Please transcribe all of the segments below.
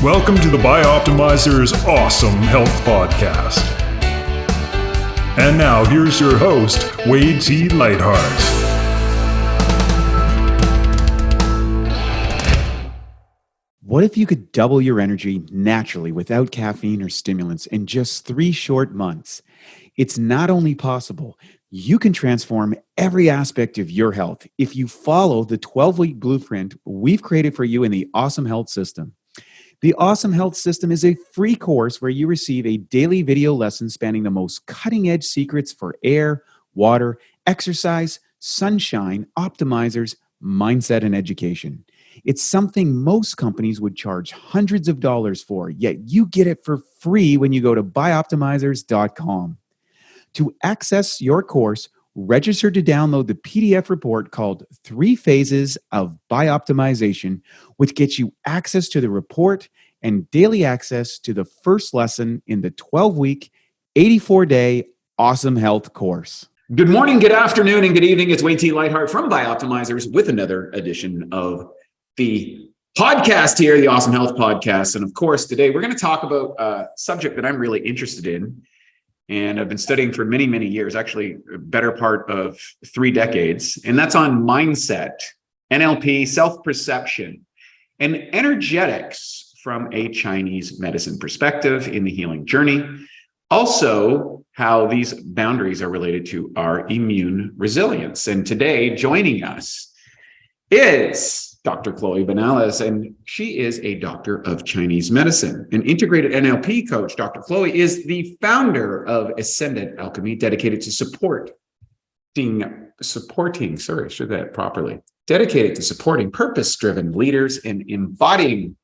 Welcome to the Bioptimizers Awesome Health Podcast. And now here's your host, Wade T. Lightheart. What if you could double your energy naturally without caffeine or stimulants in just 3 short months? It's not only possible, you can transform every aspect of your health if you follow the 12-week blueprint we've created for you in the Awesome Health System. The Awesome Health System is a free course where you receive a daily video lesson spanning the most cutting-edge secrets for air, water, exercise, sunshine, optimizers, mindset, and education. It's something most companies would charge hundreds of dollars for, yet you get it for free when you go to bioptimizers.com. To access your course, register to download the PDF report called 3 Phases of Bioptimization, which gets you access to the report and daily access to the first lesson in the 12-week, 84-day Awesome Health course. Good morning, good afternoon, and good evening. It's Wade T. Lightheart from Bioptimizers with another edition of the podcast here, the Awesome Health Podcast. And of course, today we're going to talk about a subject that I'm really interested in. And I've been studying for many, many years, actually a better part of 3 decades. And that's on mindset, NLP, self-perception, and energetics from a Chinese medicine perspective in the healing journey. Also, how these boundaries are related to our immune resilience. And today, joining us is Dr. Chloé Bañales, and she is a doctor of Chinese medicine. An integrated NLP coach, Dr. Chloé is the founder of Ascended Alchemy, dedicated to supporting purpose-driven leaders in embodying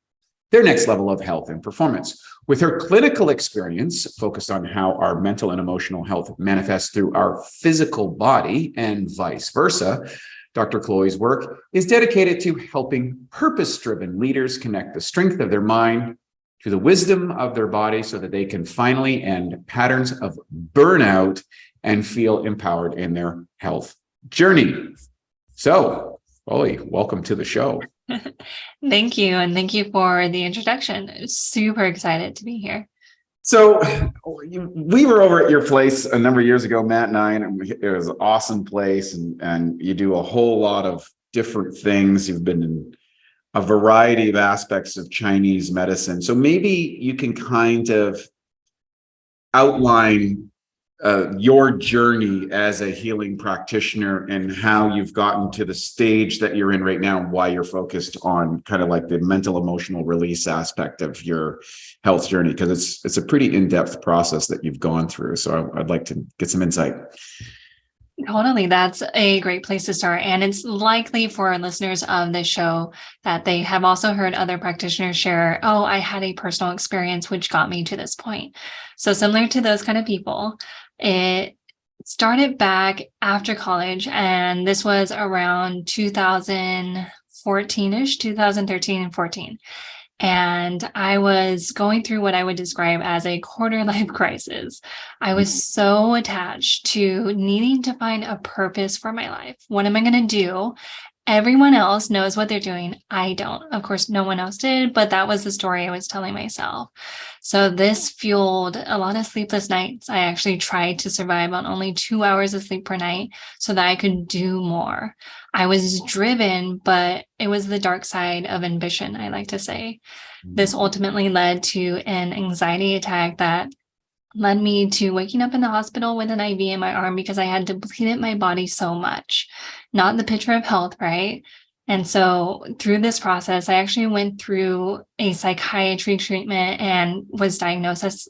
their next level of health and performance. With her clinical experience focused on how our mental and emotional health manifests through our physical body and vice versa, Dr. Chloé's work is dedicated to helping purpose-driven leaders connect the strength of their mind to the wisdom of their body so that they can finally end patterns of burnout and feel empowered in their health journey. So, Chloé, welcome to the show. Thank you. And thank you for the introduction. Super excited to be here. So we were over at your place a number of years ago, Matt and I, and it was an awesome place. And you do a whole lot of different things. You've been in a variety of aspects of Chinese medicine. So maybe you can kind of outline your journey as a healing practitioner and how you've gotten to the stage that you're in right now and why you're focused on kind of like the mental emotional release aspect of your health journey, because it's a pretty in-depth process that you've gone through. So I'd like to get some insight. Totally. That's a great place to start. And it's likely for our listeners of this show that they have also heard other practitioners share, oh, I had a personal experience which got me to this point. So similar to those kind of people, it started back after college, and this was around 2014-ish, 2013 and 14. And I was going through what I would describe as a quarter life crisis. I was so attached to needing to find a purpose for my life. What am I going to do? Everyone else knows what they're doing. I don't. Of course, no one else did, but that was the story I was telling myself. So this fueled a lot of sleepless nights. I actually tried to survive on only 2 hours of sleep per night so that I could do more. I was driven, but it was the dark side of ambition, I like to say. This ultimately led to an anxiety attack that led me to waking up in the hospital with an IV in my arm because I had depleted my body so much. Not the picture of health, right? And so through this process, I actually went through a psychiatry treatment and was diagnosed as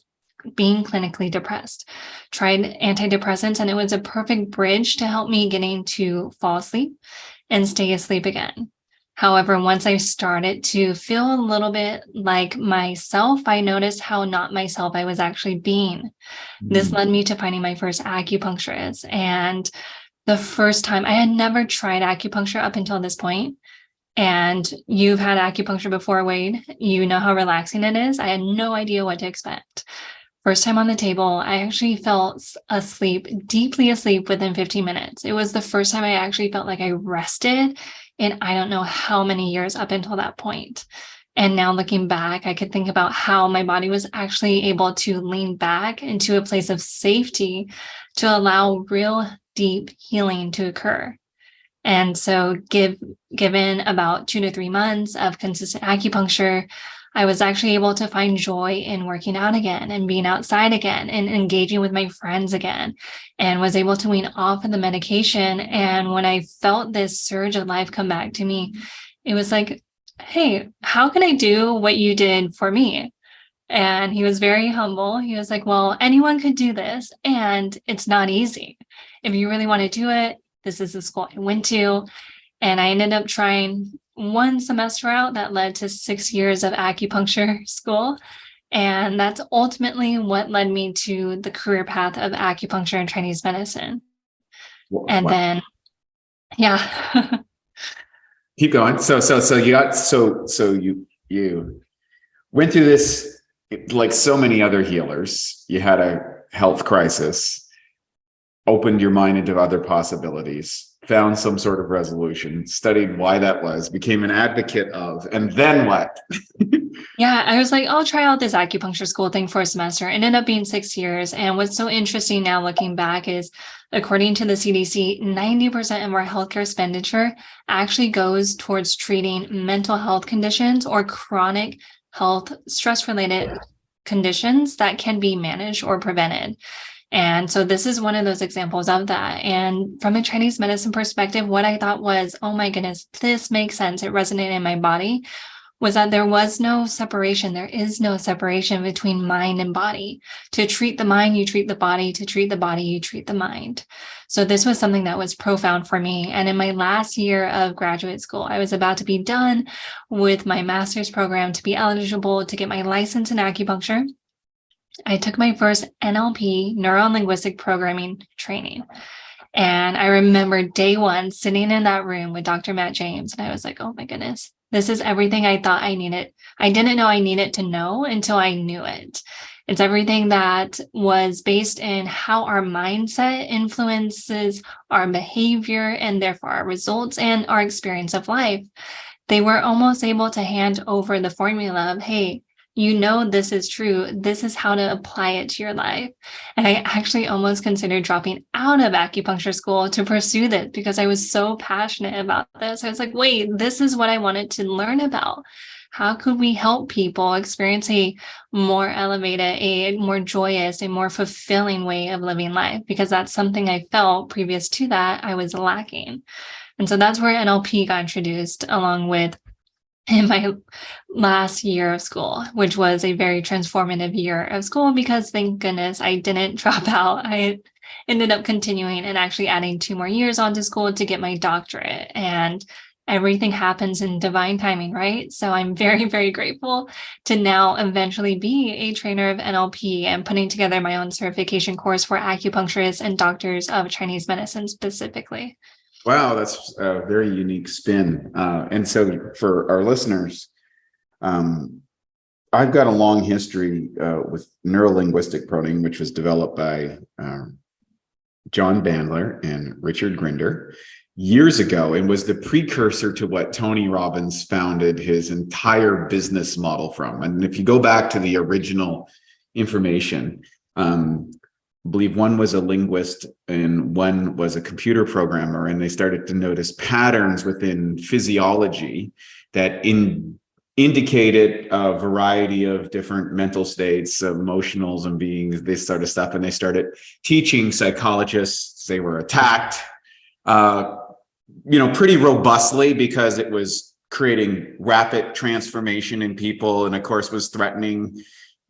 being clinically depressed. Tried antidepressants, and it was a perfect bridge to help me getting to fall asleep and stay asleep again. However, once I started to feel a little bit like myself, I noticed how not myself I was actually being. This led me to finding my first acupuncturist. And the first time, I had never tried acupuncture up until this point. And you've had acupuncture before, Wade. You know how relaxing it is. I had no idea what to expect. First time on the table, I actually felt asleep, deeply asleep within 15 minutes. It was the first time I actually felt like I rested in I don't know how many years up until that point. And now looking back, I could think about how my body was actually able to lean back into a place of safety to allow real deep healing to occur. And so given about 2 to 3 months of consistent acupuncture, I was actually able to find joy in working out again and being outside again and engaging with my friends again, and was able to wean off of the medication. And when I felt this surge of life come back to me, it was like, hey, how can I do what you did for me? And he was very humble. He was like, well, anyone could do this, and it's not easy. If you really want to do it, this is the school I went to. And I ended up trying one semester out that led to 6 years of acupuncture school. And that's ultimately what led me to the career path of acupuncture and Chinese medicine. And then, yeah. Keep going. So you went through this, like so many other healers. You had a health crisis, opened your mind into other possibilities, found some sort of resolution, studied why that was, became an advocate of, and then what? Yeah, I was like, I'll try out this acupuncture school thing for a semester. It ended up being 6 years. And what's so interesting now looking back is, according to the CDC, 90% of our healthcare expenditure actually goes towards treating mental health conditions or chronic health stress-related conditions that can be managed or prevented. And so this is one of those examples of that. And from a Chinese medicine perspective, what I thought was, oh my goodness, this makes sense. It resonated in my body, was that there was no separation. There is no separation between mind and body. To treat the mind, you treat the body. To treat the body, you treat the mind. So this was something that was profound for me. And in my last year of graduate school, I was about to be done with my master's program to be eligible to get my license in acupuncture. I took my first NLP, neuro-linguistic programming training. And I remember day one sitting in that room with Dr. Matt James. And I was like, oh my goodness, this is everything I thought I needed. I didn't know I needed to know until I knew it. It's everything that was based in how our mindset influences our behavior and therefore our results and our experience of life. They were almost able to hand over the formula of, hey, you know, this is true. This is how to apply it to your life. And I actually almost considered dropping out of acupuncture school to pursue this because I was so passionate about this. I was like, wait, this is what I wanted to learn about. How could we help people experience a more elevated, a more joyous, a more fulfilling way of living life? Because that's something I felt previous to that I was lacking. And so that's where NLP got introduced along with in my last year of school, which was a very transformative year of school because thank goodness I didn't drop out. I ended up continuing and actually adding 2 more years onto school to get my doctorate. And everything happens in divine timing, right? So I'm very, very grateful to now eventually be a trainer of NLP and putting together my own certification course for acupuncturists and doctors of Chinese medicine specifically. Wow, that's a very unique spin. And so for our listeners, I've got a long history with neuro-linguistic programming, which was developed by John Bandler and Richard Grinder years ago and was the precursor to what Tony Robbins founded his entire business model from. And if you go back to the original information, I believe one was a linguist and one was a computer programmer, and they started to notice patterns within physiology that indicated a variety of different mental states, emotionals and beings, this sort of stuff. And they started teaching psychologists. They were attacked, pretty robustly because it was creating rapid transformation in people, and of course was threatening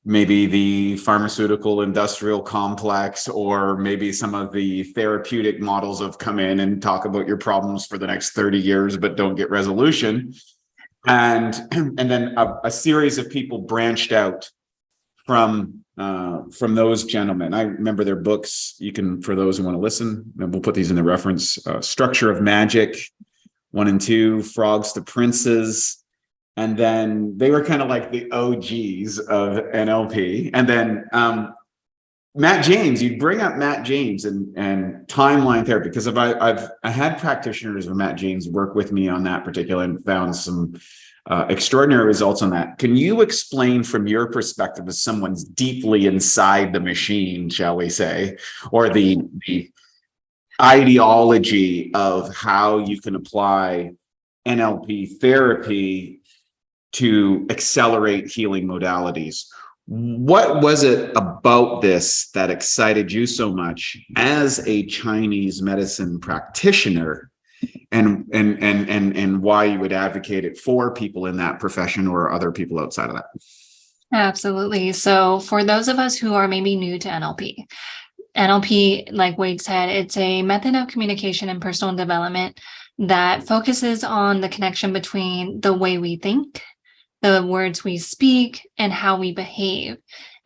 maybe the pharmaceutical industrial complex, or maybe some of the therapeutic models have come in and talk about your problems for the next 30 years, but don't get resolution. And then a series of people branched out from those gentlemen. I remember their books. You can, for those who want to listen, and we'll put these in the reference, Structure of Magic, 1 and 2, Frogs to Princes. And then they were kind of like the OGs of NLP. And then Matt James, you'd bring up Matt James and timeline therapy, because I had practitioners of Matt James work with me on that particular and found some extraordinary results on that. Can you explain from your perspective, as someone's deeply inside the machine, shall we say, or the ideology of how you can apply NLP therapy to accelerate healing modalities? What was it about this that excited you so much as a Chinese medicine practitioner, and why you would advocate it for people in that profession or other people outside of that? Absolutely. So for those of us who are maybe new to NLP, like Wade said, it's a method of communication and personal development that focuses on the connection between the way we think, the words we speak, and how we behave.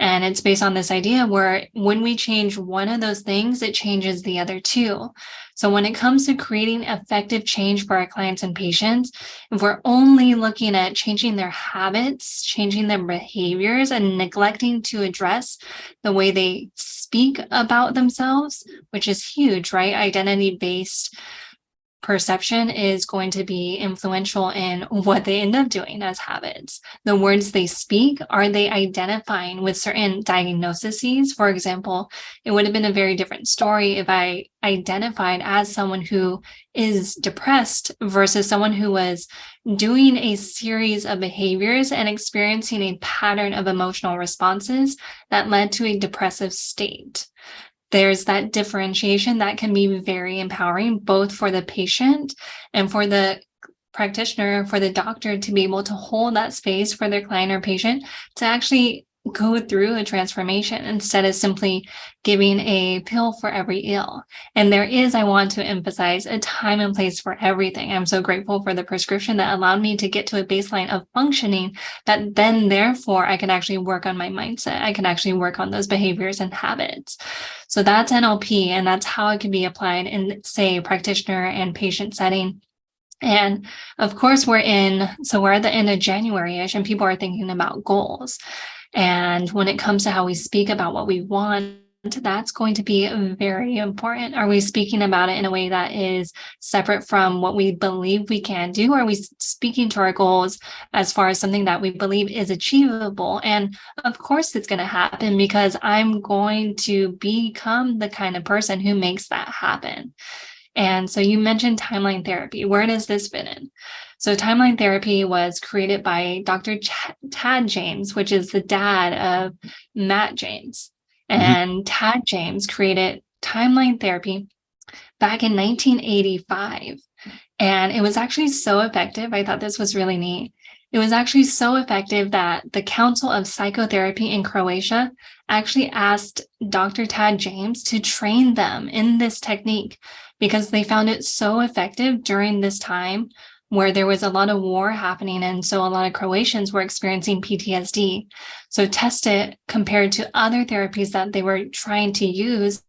And it's based on this idea where when we change one of those things, it changes the other two. So when it comes to creating effective change for our clients and patients, if we're only looking at changing their habits, changing their behaviors, and neglecting to address the way they speak about themselves, which is huge, right? Identity-based perception is going to be influential in what they end up doing as habits. The words they speak, are they identifying with certain diagnoses? For example, it would have been a very different story if I identified as someone who is depressed versus someone who was doing a series of behaviors and experiencing a pattern of emotional responses that led to a depressive state. There's that differentiation that can be very empowering, both for the patient and for the practitioner, for the doctor to be able to hold that space for their client or patient to actually go through a transformation instead of simply giving a pill for every ill. And there is, I want to emphasize, a time and place for everything. I'm so grateful for the prescription that allowed me to get to a baseline of functioning that then therefore I can actually work on my mindset. I can actually work on those behaviors and habits. So that's NLP, and that's how it can be applied in, say, practitioner and patient setting. And of course, we're at the end of January-ish, and people are thinking about goals. And when it comes to how we speak about what we want, that's going to be very important. Are we speaking about it in a way that is separate from what we believe we can do? Are we speaking to our goals as far as something that we believe is achievable? And of course, it's going to happen because I'm going to become the kind of person who makes that happen. And so you mentioned timeline therapy. Where does this fit in? So timeline therapy was created by Dr. Tad James, which is the dad of Matt James. And Tad James created timeline therapy back in 1985. And it was actually so effective. I thought this was really neat. It was actually so effective that the Council of Psychotherapy in Croatia actually asked Dr. Tad James to train them in this technique because they found it so effective during this time where there was a lot of war happening. And so a lot of Croatians were experiencing PTSD. So test it compared to other therapies that they were trying to use.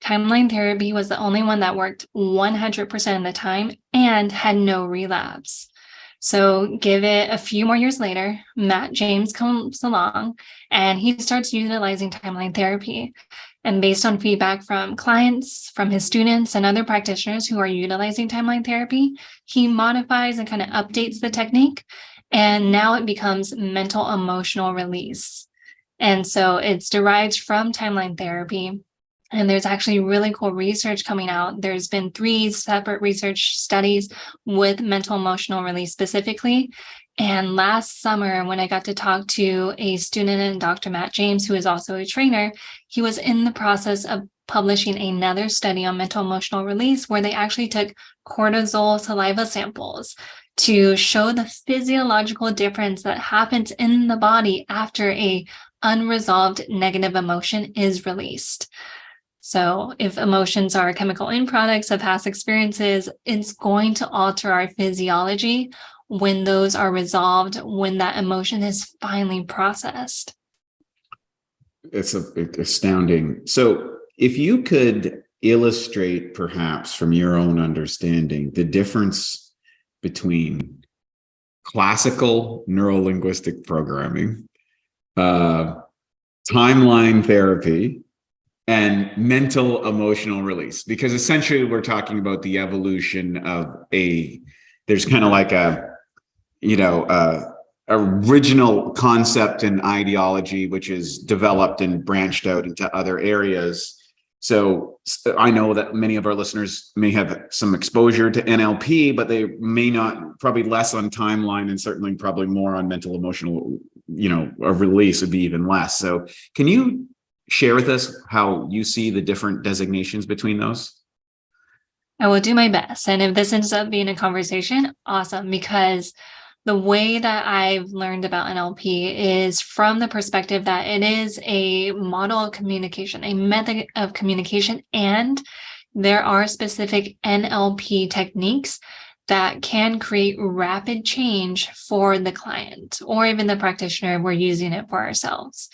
Timeline therapy was the only one that worked 100% of the time and had no relapse. So give it a few more years later, Matt James comes along and he starts utilizing timeline therapy. And based on feedback from clients, from his students, and other practitioners who are utilizing timeline therapy, he modifies and kind of updates the technique. And now it becomes mental emotional release. And so it's derived from timeline therapy. And there's actually really cool research coming out. There's been 3 separate research studies with mental emotional release specifically. And last summer, when I got to talk to a student and Dr. Matt James, who is also a trainer, he was in the process of publishing another study on mental emotional release where they actually took cortisol saliva samples to show the physiological difference that happens in the body after a unresolved negative emotion is released. So if emotions are chemical end products of past experiences, it's going to alter our physiology when those are resolved, when that emotion is finally processed. It's astounding. So if you could illustrate, perhaps from your own understanding, the difference between classical neuro-linguistic programming, timeline therapy, and mental emotional release, because essentially we're talking about the evolution of there's kind of like original concept and ideology, which is developed and branched out into other areas. So I know that many of our listeners may have some exposure to NLP, but they may not, probably less on timeline, and certainly probably more on mental, emotional, a release would be even less. So can you share with us how you see the different designations between those? I will do my best. And if this ends up being a conversation, awesome, because the way that I've learned about NLP is from the perspective that it is a model of communication, a method of communication, and there are specific NLP techniques that can create rapid change for the client or even the practitioner if we're using it for ourselves.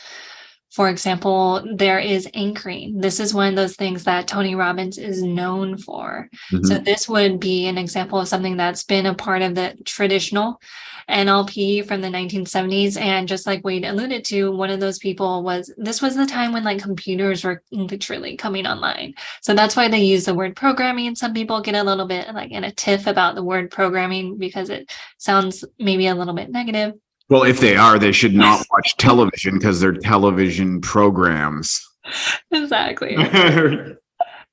For example, there is anchoring. This is one of those things that Tony Robbins is known for. Mm-hmm. So this would be an example of something that's been a part of the traditional NLP from the 1970s. And just like Wade alluded to, one of those people was the time when like computers were literally coming online. So that's why they use the word programming. Some people get a little bit like in a tiff about the word programming because it sounds maybe a little bit negative. Well, if they are, they should not watch television because they're television programs. Exactly.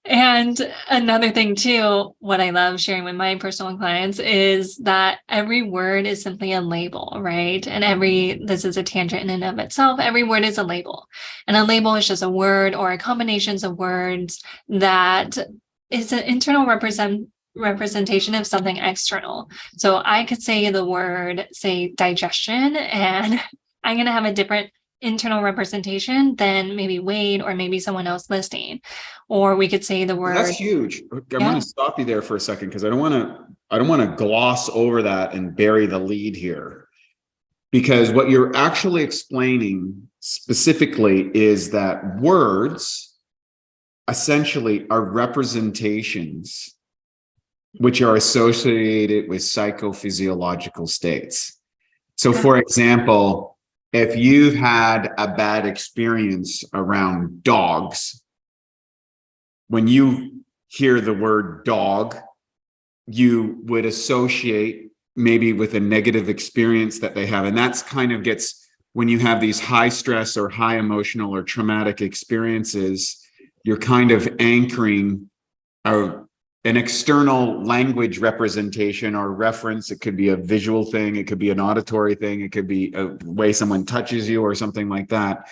And another thing too, what I love sharing with my personal clients is that every word is simply a label, right? And this is a tangent in and of itself. Every word is a label. And a label is just a word or a combinations of words that is an internal representation of something external. So I could say the word, say digestion, and I'm going to have a different internal representation than maybe Wade or maybe someone else listening. Or we could say the word. That's huge. I'm going to stop you there for a second because I don't want to gloss over that and bury the lead here. Because what you're actually explaining specifically is that words essentially are representations which are associated with psychophysiological states. So for example, if you've had a bad experience around dogs, when you hear the word dog, you would associate maybe with a negative experience that they have. And that's kind of gets, when you have these high stress or high emotional or traumatic experiences, you're kind of anchoring an external language representation or reference. It could be a visual thing. It could be an auditory thing. It could be a way someone touches you or something like that,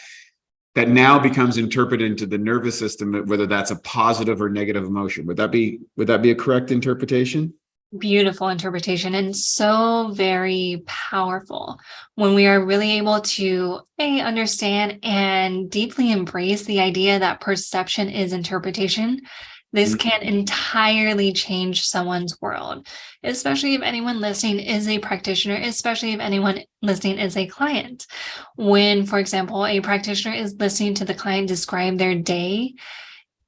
that now becomes interpreted into the nervous system, whether that's a positive or negative emotion. Would that be a correct interpretation? Beautiful interpretation, and so very powerful when we are really able to understand and deeply embrace the idea that perception is interpretation. This can entirely change someone's world, especially if anyone listening is a practitioner, especially if anyone listening is a client. When, for example, a practitioner is listening to the client describe their day,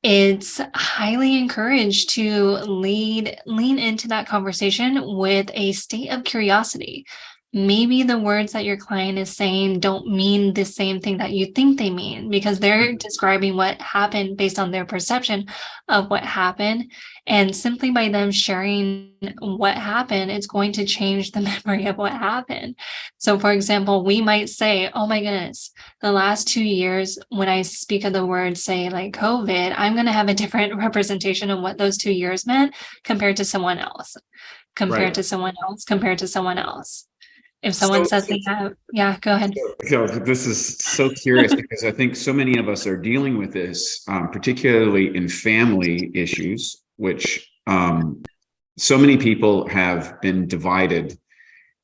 it's highly encouraged to lean into that conversation with a state of curiosity. Maybe the words that your client is saying don't mean the same thing that you think they mean because they're describing what happened based on their perception of what happened. And simply by them sharing what happened, it's going to change the memory of what happened. So for example, we might say, oh my goodness, the last 2 years, when I speak of the word, say like COVID, I'm going to have a different representation of what those 2 years meant compared to someone else, compared to someone else. If someone says they have, go ahead. So this is so curious because I think so many of us are dealing with this, particularly in family issues, which so many people have been divided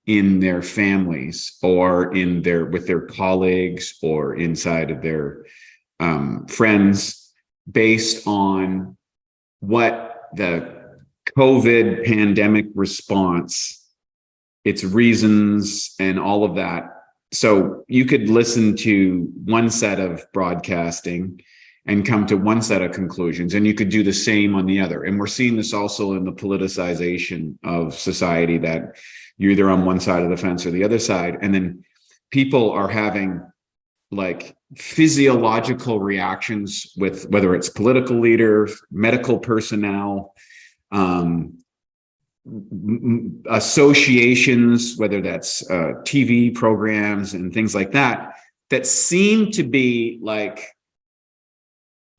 in their families or with their colleagues or inside of their friends based on what the COVID pandemic response, its reasons and all of that. So you could listen to one set of broadcasting and come to one set of conclusions, and you could do the same on the other. And we're seeing this also in the politicization of society, that you're either on one side of the fence or the other side. And then people are having like physiological reactions with whether it's political leaders, medical personnel, associations, whether that's TV programs and things like that, that seem to be like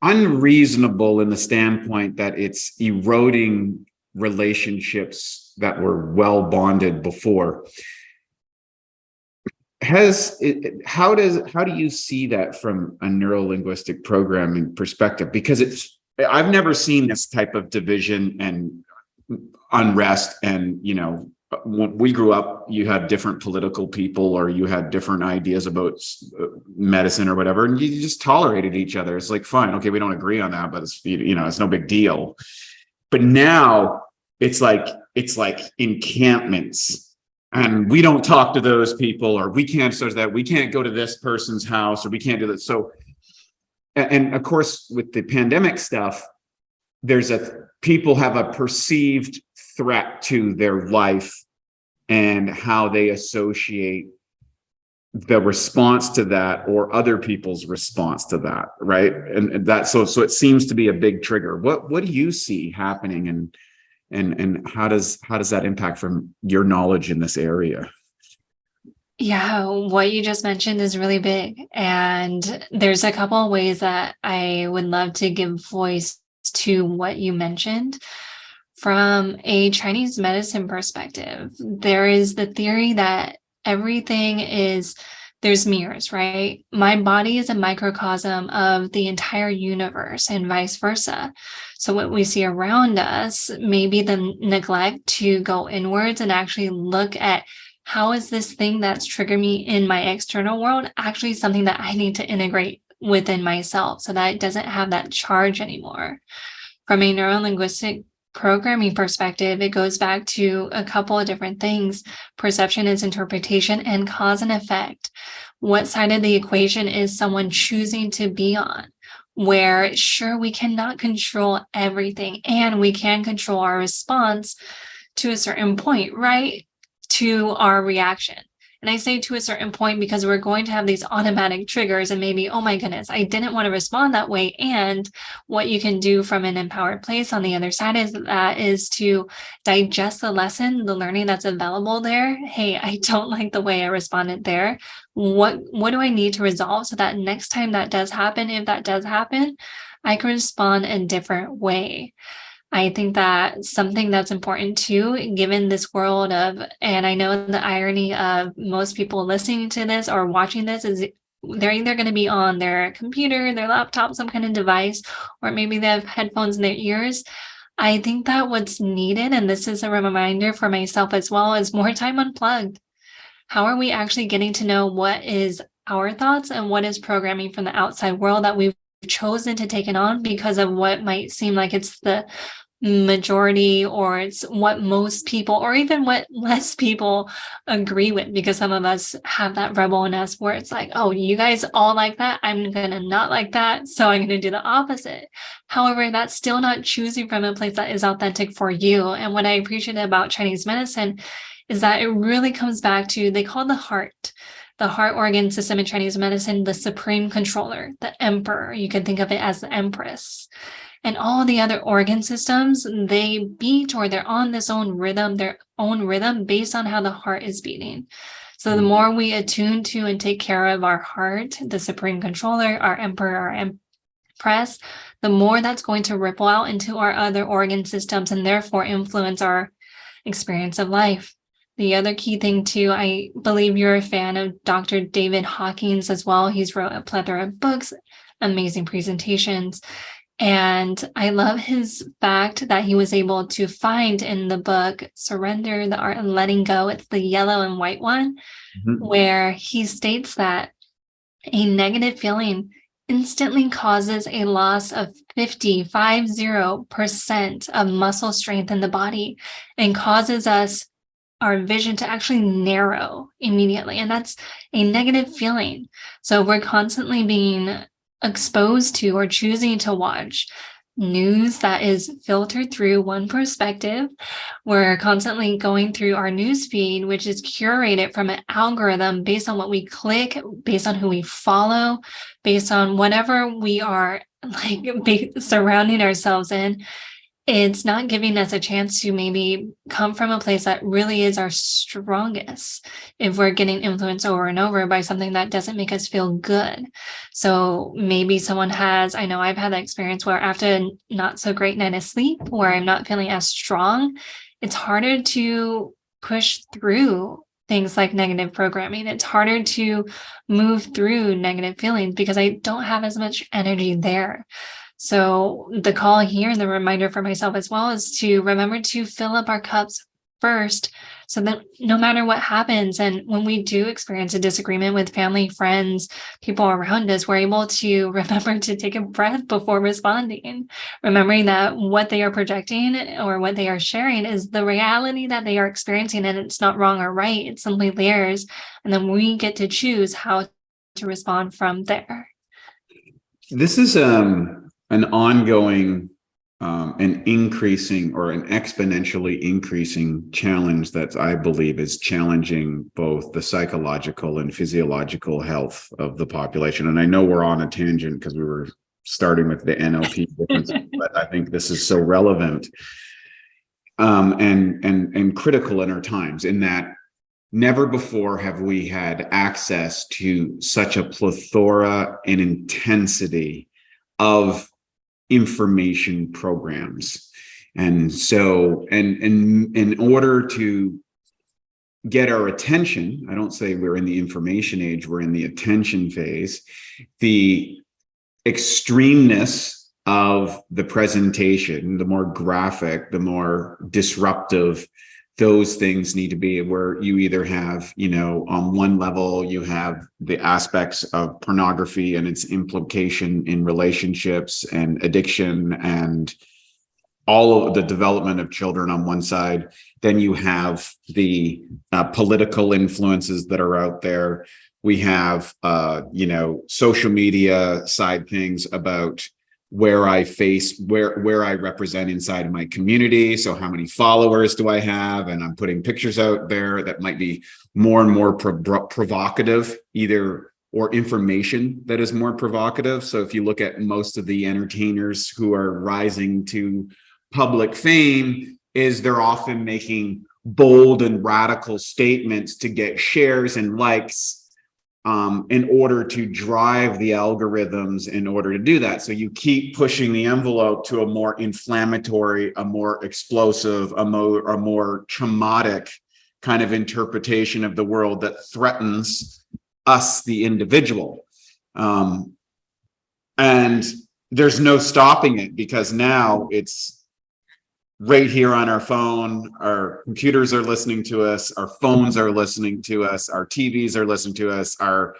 unreasonable in the standpoint that it's eroding relationships that were well bonded before. How do you see that from a neuro-linguistic programming perspective? Because I've never seen this type of division and unrest. And, you know, when we grew up, you had different political people, or you had different ideas about medicine or whatever, and you just tolerated each other. It's like, fine, okay, we don't agree on that, but it's, you know, it's no big deal. But now it's like encampments. And we don't talk to those people, or we can't start that. We can't go to this person's house, or we can't do that. So, and of course, with the pandemic stuff, people have a perceived threat to their life and how they associate the response to that or other people's response to that, right? And that, so it seems to be a big trigger. What do you see happening, and how does that impact from your knowledge in this area? Yeah, what you just mentioned is really big. And there's a couple of ways that I would love to give voice to what you mentioned. From a Chinese medicine perspective, there is the theory that there's mirrors, right? My body is a microcosm of the entire universe and vice versa. So what we see around us, maybe the neglect to go inwards and actually look at, how is this thing that's triggered me in my external world actually something that I need to integrate within myself so that it doesn't have that charge anymore. From a neuro-linguistic programming perspective, it goes back to a couple of different things. Perception is interpretation, and cause and effect. What side of the equation is someone choosing to be on? Where, sure, we cannot control everything, and we can control our response to a certain point, right? To our reaction. And I say to a certain point because we're going to have these automatic triggers, and maybe, oh my goodness, I didn't want to respond that way. And what you can do from an empowered place on the other side is to digest the lesson, the learning that's available there. Hey, I don't like the way I responded there. What do I need to resolve so that next time that does happen, if that does happen, I can respond a different way. I think that something that's important too, given this world of, and I know the irony of most people listening to this or watching this is they're either going to be on their computer, their laptop, some kind of device, or maybe they have headphones in their ears. I think that what's needed, and this is a reminder for myself as well, is more time unplugged. How are we actually getting to know what is our thoughts and what is programming from the outside world that we've chosen to take it on because of what might seem like it's the majority, or it's what most people, or even what less people agree with, because some of us have that rebel in us where it's like, oh, you guys all like that, I'm gonna not like that, so I'm gonna do the opposite. However, that's still not choosing from a place that is authentic for you. And what I appreciate about Chinese medicine is that it really comes back to, they call the heart organ system in Chinese medicine, the supreme controller, the emperor. You can think of it as the empress. And all the other organ systems, they beat, or they're on their own rhythm based on how the heart is beating. So the more we attune to and take care of our heart, the supreme controller, our emperor, our empress, the more that's going to ripple out into our other organ systems and therefore influence our experience of life. The other key thing too, I believe you're a fan of Dr. David Hawkins as well. He's wrote a plethora of books, amazing presentations. And I love his fact that he was able to find in the book, Surrender, the Art of Letting Go. It's the yellow and white one, where he states that a negative feeling instantly causes a loss of 50% of muscle strength in the body and causes our vision to actually narrow immediately. And that's a negative feeling. So we're constantly being exposed to or choosing to watch news that is filtered through one perspective. We're constantly going through our news feed, which is curated from an algorithm based on what we click, based on who we follow, based on whatever we are surrounding ourselves in. it's not giving us a chance to maybe come from a place that really is our strongest if we're getting influenced over and over by something that doesn't make us feel good. So maybe someone has, I know I've had that experience where after a not so great night of sleep, where I'm not feeling as strong, it's harder to push through things like negative programming. It's harder to move through negative feelings because I don't have as much energy there. So the call here and the reminder for myself as well is to remember to fill up our cups first so that no matter what happens, and when we do experience a disagreement with family, friends, people around us, we're able to remember to take a breath before responding, remembering that what they are projecting or what they are sharing is the reality that they are experiencing, and it's not wrong or right. It's simply theirs. And then we get to choose how to respond from there. This is an ongoing, an increasing or an exponentially increasing challenge that I believe is challenging both the psychological and physiological health of the population. And I know we're on a tangent because we were starting with the NLP difference, but I think this is so relevant and critical in our times, in that never before have we had access to such a plethora and intensity of information programs. And so, and in order to get our attention, I don't say we're in the information age, we're in the attention phase, the extremeness of the presentation, the more graphic, the more disruptive those things need to be, where you either have, on one level, you have the aspects of pornography and its implication in relationships and addiction and all of the development of children on one side. Then you have the political influences that are out there. We have, social media side things about where I represent inside of my community. So how many followers do I have? And I'm putting pictures out there that might be more and more provocative, or information that is more provocative. So if you look at most of the entertainers who are rising to public fame, they're often making bold and radical statements to get shares and likes, in order to drive the algorithms in order to do that. So you keep pushing the envelope to a more inflammatory, a more explosive, a more traumatic kind of interpretation of the world that threatens us, the individual. And there's no stopping it, because now it's right here on our phone. Our computers are listening to us, our phones are listening to us, our TVs are listening to us, our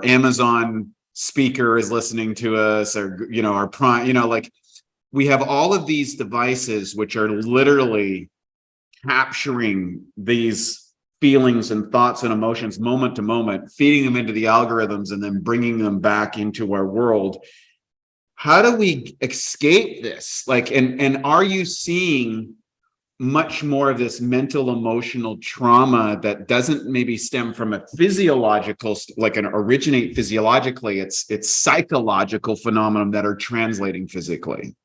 Amazon speaker is listening to us, or our Prime, we have all of these devices which are literally capturing these feelings and thoughts and emotions moment to moment, feeding them into the algorithms and then bringing them back into our world. How do we escape this? And are you seeing much more of this mental, emotional trauma that doesn't maybe stem from a physiological, originate physiologically? It's psychological phenomenon that are translating physically.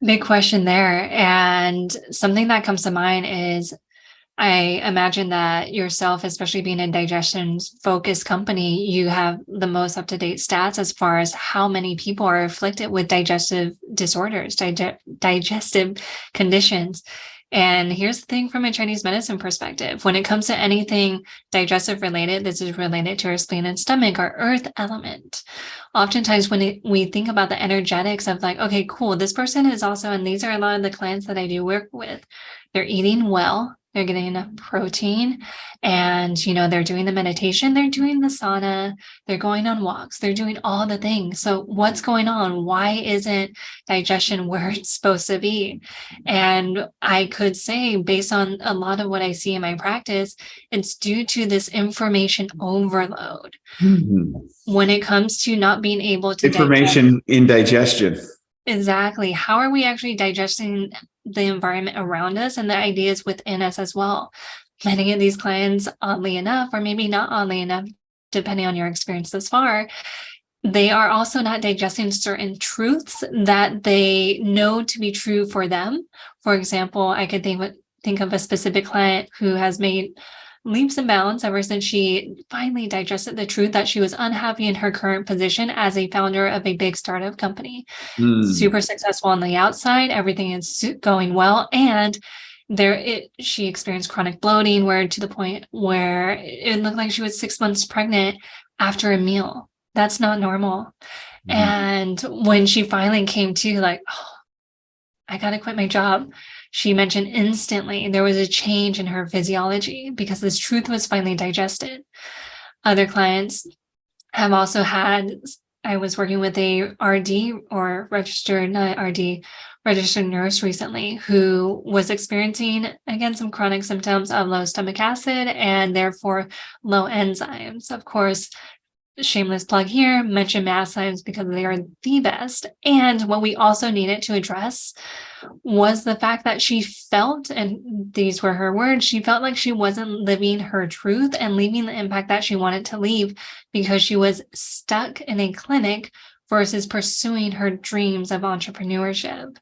Big question there. And something that comes to mind is, I imagine that yourself, especially being a digestion-focused company, you have the most up-to-date stats as far as how many people are afflicted with digestive disorders, digestive conditions. And here's the thing from a Chinese medicine perspective. When it comes to anything digestive related, this is related to our spleen and stomach, our earth element. Oftentimes when we think about the energetics of okay, cool, this person is also, and these are a lot of the clients that I do work with, they're eating well, they're getting enough protein, and they're doing the meditation, they're doing the sauna, they're going on walks, they're doing all the things. So what's going on? Why isn't digestion where it's supposed to be? And I could say, based on a lot of what I see in my practice, it's due to this information overload. Mm-hmm. When it comes to not being able to information in digestion. Exactly. How are we actually digesting the environment around us and the ideas within us as well? Many of these clients, oddly enough, or maybe not oddly enough, depending on your experience thus far, they are also not digesting certain truths that they know to be true for them. For example, I could think of a specific client who has made leaps and bounds ever since she finally digested the truth that she was unhappy in her current position as a founder of a big startup company. Super successful on the outside, everything is going well, and she experienced chronic bloating, where to the point where it looked like she was 6 months pregnant after a meal. That's not normal. And when she finally came to, like, oh, I got to quit my job, she mentioned instantly there was a change in her physiology because this truth was finally digested. Other clients have also had, I was working with a RD or registered nurse recently who was experiencing, again, some chronic symptoms of low stomach acid and therefore low enzymes. Of course, shameless plug here, mention mast enzymes because they are the best. And what we also needed to address was the fact that she felt, and these were her words, she felt like she wasn't living her truth and leaving the impact that she wanted to leave because she was stuck in a clinic versus pursuing her dreams of entrepreneurship.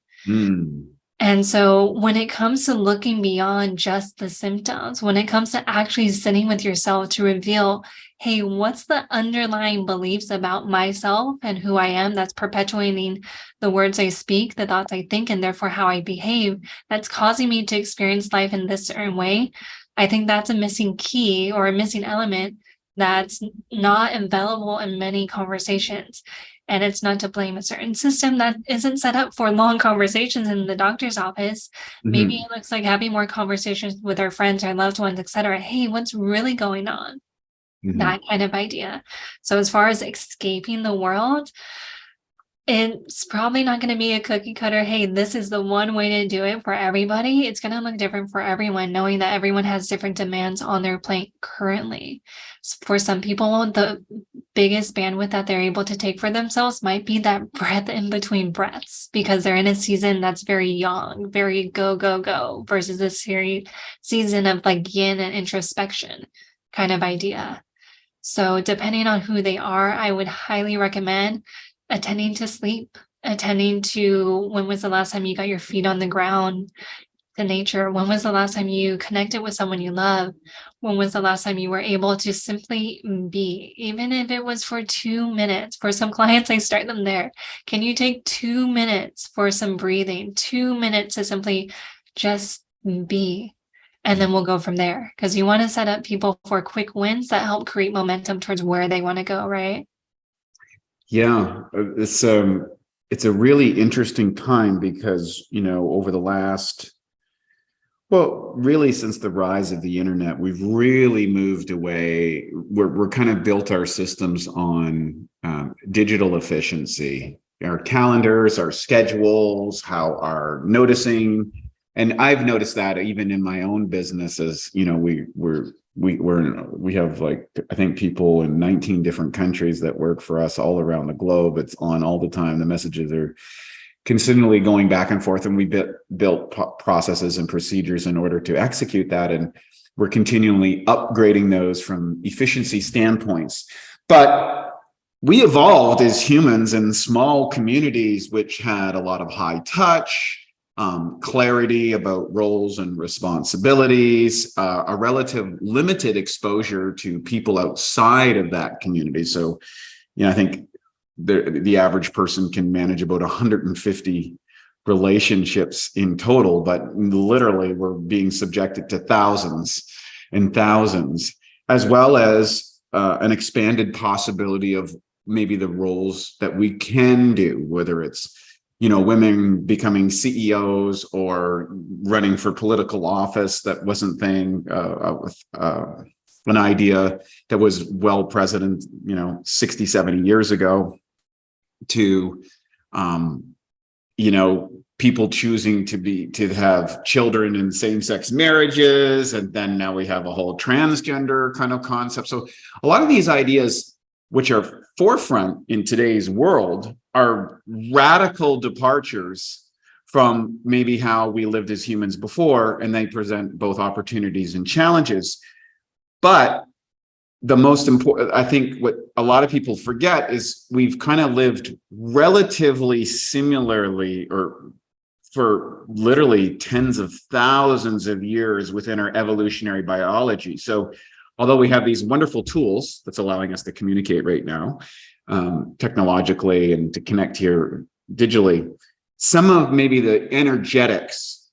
And so when it comes to looking beyond just the symptoms, when it comes to actually sitting with yourself to reveal, hey, what's the underlying beliefs about myself and who I am that's perpetuating the words I speak, the thoughts I think, and therefore how I behave, that's causing me to experience life in this certain way, I think that's a missing key or a missing element that's not available in many conversations. And it's not to blame a certain system that isn't set up for long conversations in the doctor's office. Maybe it looks like having more conversations with our friends, our loved ones, etc. Hey, what's really going on? That kind of idea. So as far as escaping the world, it's probably not going to be a cookie cutter, hey, this is the one way to do it for everybody. It's going to look different for everyone, knowing that everyone has different demands on their plate currently. For some people, the biggest bandwidth that they're able to take for themselves might be that breath in between breaths, because they're in a season that's very young, very go, go, go, versus a season of like yin and introspection kind of idea. So depending on who they are, I would highly recommend attending to sleep, attending to when was the last time you got your feet on the ground, to nature. When was the last time you connected with someone you love? When was the last time you were able to simply be, even if it was for 2 minutes? For some clients, I start them there. Can you take 2 minutes for some breathing, 2 minutes to simply just be? And then we'll go from there, because you want to set up people for quick wins that help create momentum towards where they want to go, right? Yeah, it's a really interesting time because, over the last, well, really since the rise of the internet, we've really moved away. We're kind of built our systems on digital efficiency, our calendars, our schedules, how our noticing. And I've noticed that even in my own businesses, we have, like, I think people in 19 different countries that work for us all around the globe. It's on all the time. The messages are continually going back and forth, and we built processes and procedures in order to execute that. And we're continually upgrading those from efficiency standpoints. But we evolved as humans in small communities, which had a lot of high touch, clarity about roles and responsibilities, a relative limited exposure to people outside of that community. So, I think the average person can manage about 150 relationships in total, but literally we're being subjected to thousands and thousands, as well as an expanded possibility of maybe the roles that we can do, whether it's women becoming CEOs or running for political office. That wasn't an idea that was well present, 60, 70 years ago, to, people choosing to have children in same-sex marriages. And then now we have a whole transgender kind of concept. So a lot of these ideas, which are forefront in today's world, are radical departures from maybe how we lived as humans before, and they present both opportunities and challenges. But the most important, I think what a lot of people forget is we've kind of lived relatively similarly, or for literally tens of thousands of years within our evolutionary biology. So although we have these wonderful tools that's allowing us to communicate right now, technologically, and to connect here digitally, some of maybe the energetics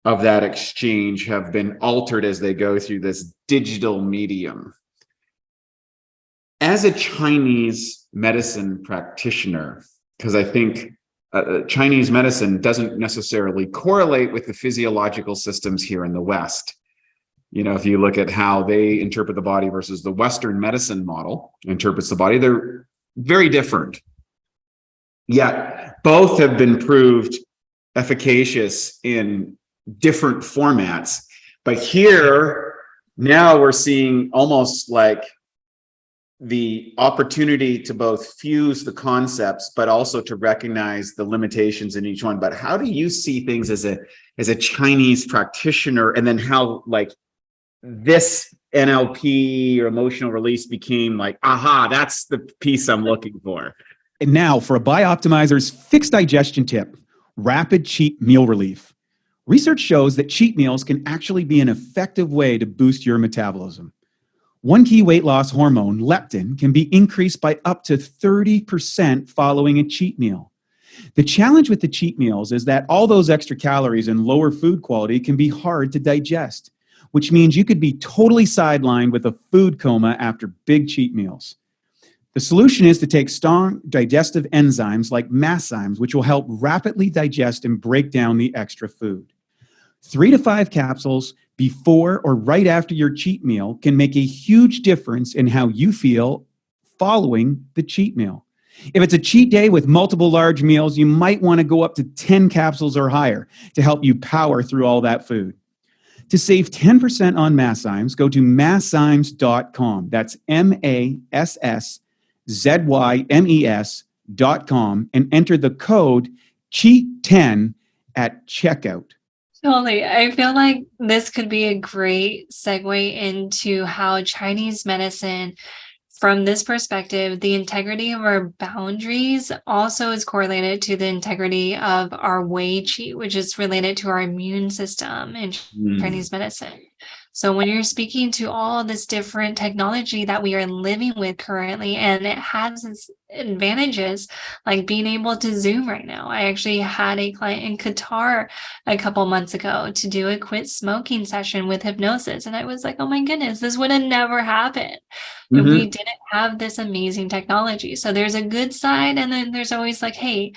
of that exchange have been altered as they go through this digital medium. As a Chinese medicine practitioner, because I think Chinese medicine doesn't necessarily correlate with the physiological systems here in the West. If you look at how they interpret the body versus the Western medicine model interprets the body, they're very different. Yet both have been proved efficacious in different formats. But here, now we're seeing almost like the opportunity to both fuse the concepts, but also to recognize the limitations in each one. But how do you see things as a Chinese practitioner, and then how like this NLP or emotional release became like, aha, that's the piece I'm looking for? And now for a Bioptimizers fixed digestion tip, rapid cheat meal relief. Research shows that cheat meals can actually be an effective way to boost your metabolism. One key weight loss hormone, leptin, can be increased by up to 30% following a cheat meal. The challenge with the cheat meals is that all those extra calories and lower food quality can be hard to digest, which means you could be totally sidelined with a food coma after big cheat meals. The solution is to take strong digestive enzymes like masszymes, which will help rapidly digest and break down the extra food. 3 to 5 capsules before or right after your cheat meal can make a huge difference in how you feel following the cheat meal. If it's a cheat day with multiple large meals, you might want to go up to 10 capsules or higher to help you power through all that food. To save 10% on masszymes, go to masszymes.com. That's MASSZYMES.com and enter the code CHEAT10 at checkout. Totally. I feel like this could be a great segue into how Chinese medicine, from this perspective, the integrity of our boundaries also is correlated to the integrity of our Wei Qi, which is related to our immune system in Chinese medicine. So when you're speaking to all this different technology that we are living with currently, and it has its advantages, like being able to Zoom right now. I actually had a client in Qatar a couple months ago to do a quit smoking session with hypnosis. And I was like, oh my goodness, this would have never happened if we didn't have this amazing technology. So there's a good side. And then there's always like, hey,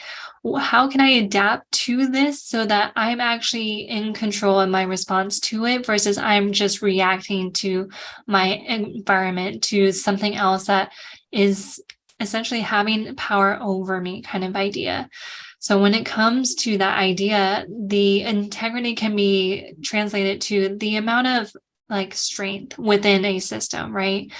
how can I adapt to this so that I'm actually in control of my response to it versus I'm just reacting to my environment, to something else that is essentially having power over me kind of idea. So when it comes to that idea, the integrity can be translated to the amount of like strength within a system, right?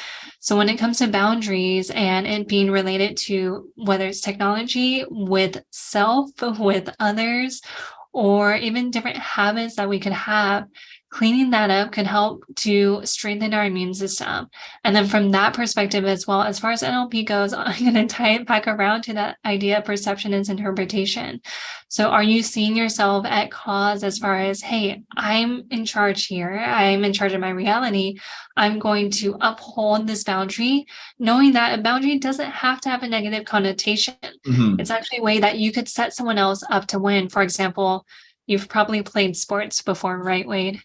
So when it comes to boundaries and it being related to whether it's technology with self, with others, or even different habits that we could have, cleaning that up can help to strengthen our immune system. And then from that perspective as well, as far as NLP goes, I'm going to tie it back around to that idea of perception is interpretation. So are you seeing yourself at cause as far as, hey, I'm in charge here. I'm in charge of my reality. I'm going to uphold this boundary, knowing that a boundary doesn't have to have a negative connotation. It's actually a way that you could set someone else up to win. For example, you've probably played sports before, right, Wade?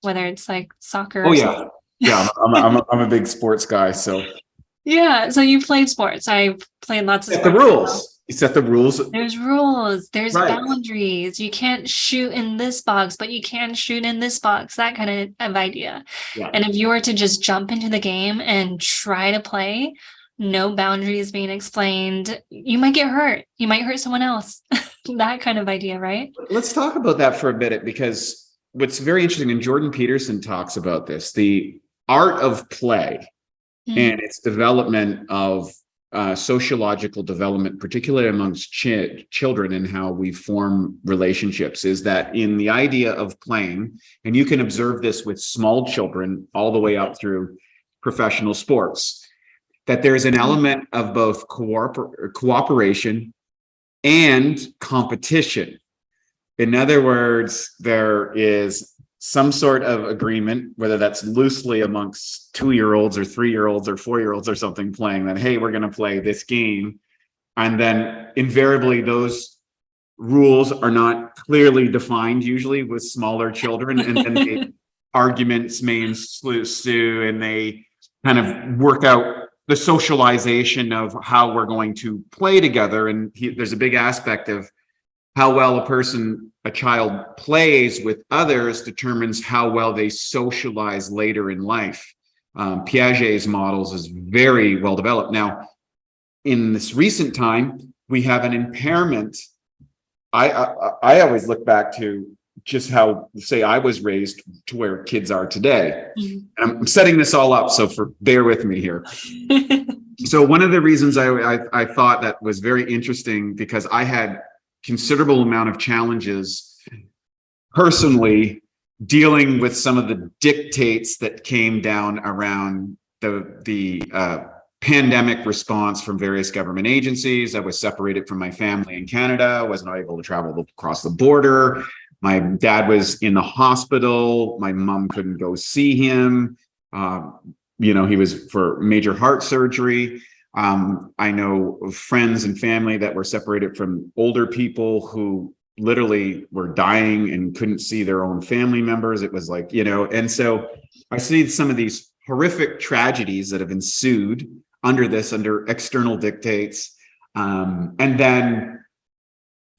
Whether it's like soccer. Oh yeah, yeah. I'm a big sports guy. So yeah. So you played sports. I've played lots of set sports. the rules. You set the rules. There's rules. There's Right. boundaries. You can't shoot in this box, but you can shoot in this box. That kind of idea. Yeah. And if you were to just jump into the game and try to play, no boundaries being explained, you might get hurt. You might hurt someone else. That kind of idea, right? Let's talk about that for a minute, because what's very interesting, and Jordan Peterson talks about this, the art of play and its development of sociological development, particularly amongst children, and how we form relationships, is that in the idea of playing, and you can observe this with small children all the way up through professional sports, that there's an element of both cooperation and competition. In other words, there is some sort of agreement, whether that's loosely amongst 2-year-olds or 3-year-olds or 4-year-olds or something playing that, hey, we're going to play this game. And then invariably those rules are not clearly defined, usually with smaller children. And then the arguments may ensue and they kind of work out the socialization of how we're going to play together. And there's a big aspect of how well a child plays with others determines how well they socialize later in life. Piaget's models is very well developed. Now, in this recent time, we have an impairment. I always look back to just how, say, I was raised to where kids are today. Mm-hmm. And I'm setting this all up, so bear with me here. So one of the reasons I thought that was very interesting, because I had considerable amount of challenges personally dealing with some of the dictates that came down around the pandemic response from various government agencies. I was separated from my family in Canada. I wasn't able to travel across the border. My dad was in the hospital. My mom couldn't go see him. He was for major heart surgery. I know friends and family that were separated from older people who literally were dying and couldn't see their own family members. It was like, and so I see some of these horrific tragedies that have ensued under external dictates. And then,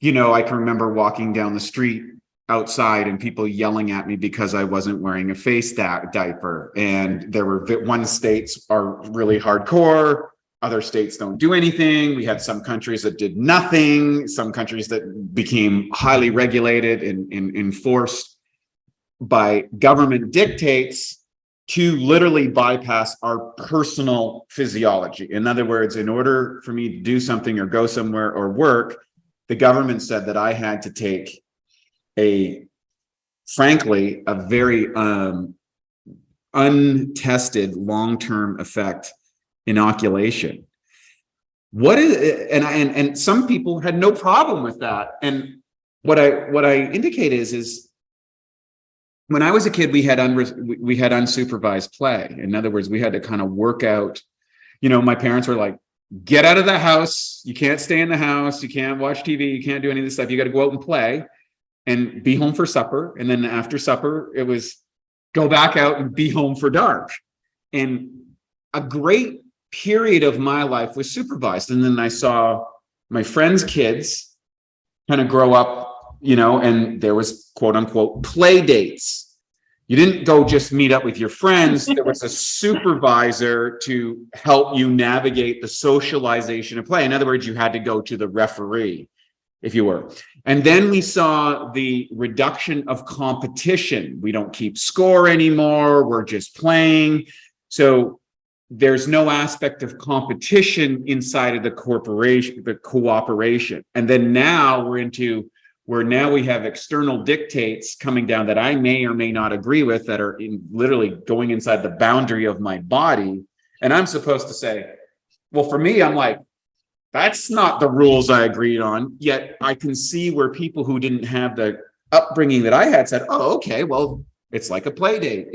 I can remember walking down the street outside and people yelling at me because I wasn't wearing a face diaper. And there were one states are really hardcore. Other states don't do anything. We had some countries that did nothing, some countries that became highly regulated and enforced by government dictates to literally bypass our personal physiology. In other words, in order for me to do something or go somewhere or work, the government said that I had to take a very untested long-term effect inoculation. And some people had no problem with that. And what I indicate is when I was a kid, we had unsupervised play. In other words, we had to kind of work out. My parents were like, "Get out of the house. You can't stay in the house. You can't watch TV. You can't do any of this stuff. You got to go out and play and be home for supper." And then after supper, it was go back out and be home for dark. And a great period of my life was supervised. And then I saw my friends' kids kind of grow up, and there was quote unquote play dates. You didn't go just meet up with your friends. There was a supervisor to help you navigate the socialization of play. In other words, you had to go to the referee, if you were. And then we saw the reduction of competition. We don't keep score anymore. We're just playing. So there's no aspect of competition inside of the corporation, the cooperation. And then now now we have external dictates coming down that I may or may not agree with, that are literally going inside the boundary of my body. And I'm supposed to say, well, for me, I'm like, that's not the rules I agreed on. Yet I can see where people who didn't have the upbringing that I had said, oh, okay, well, it's like a play date.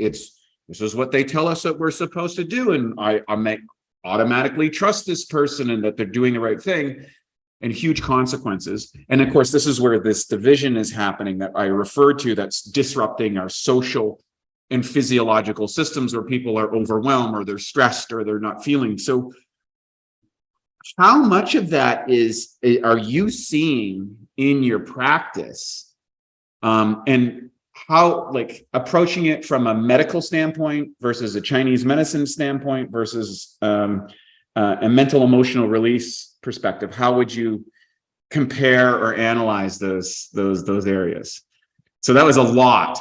This is what they tell us that we're supposed to do. And I may automatically trust this person and that they're doing the right thing, and huge consequences. And of course, this is where this division is happening that I referred to, that's disrupting our social and physiological systems, where people are overwhelmed or they're stressed or they're not feeling. So how much of that are you seeing in your practice? And how, approaching it from a medical standpoint versus a Chinese medicine standpoint versus a mental emotional release perspective, how would you compare or analyze those areas? So that was a lot.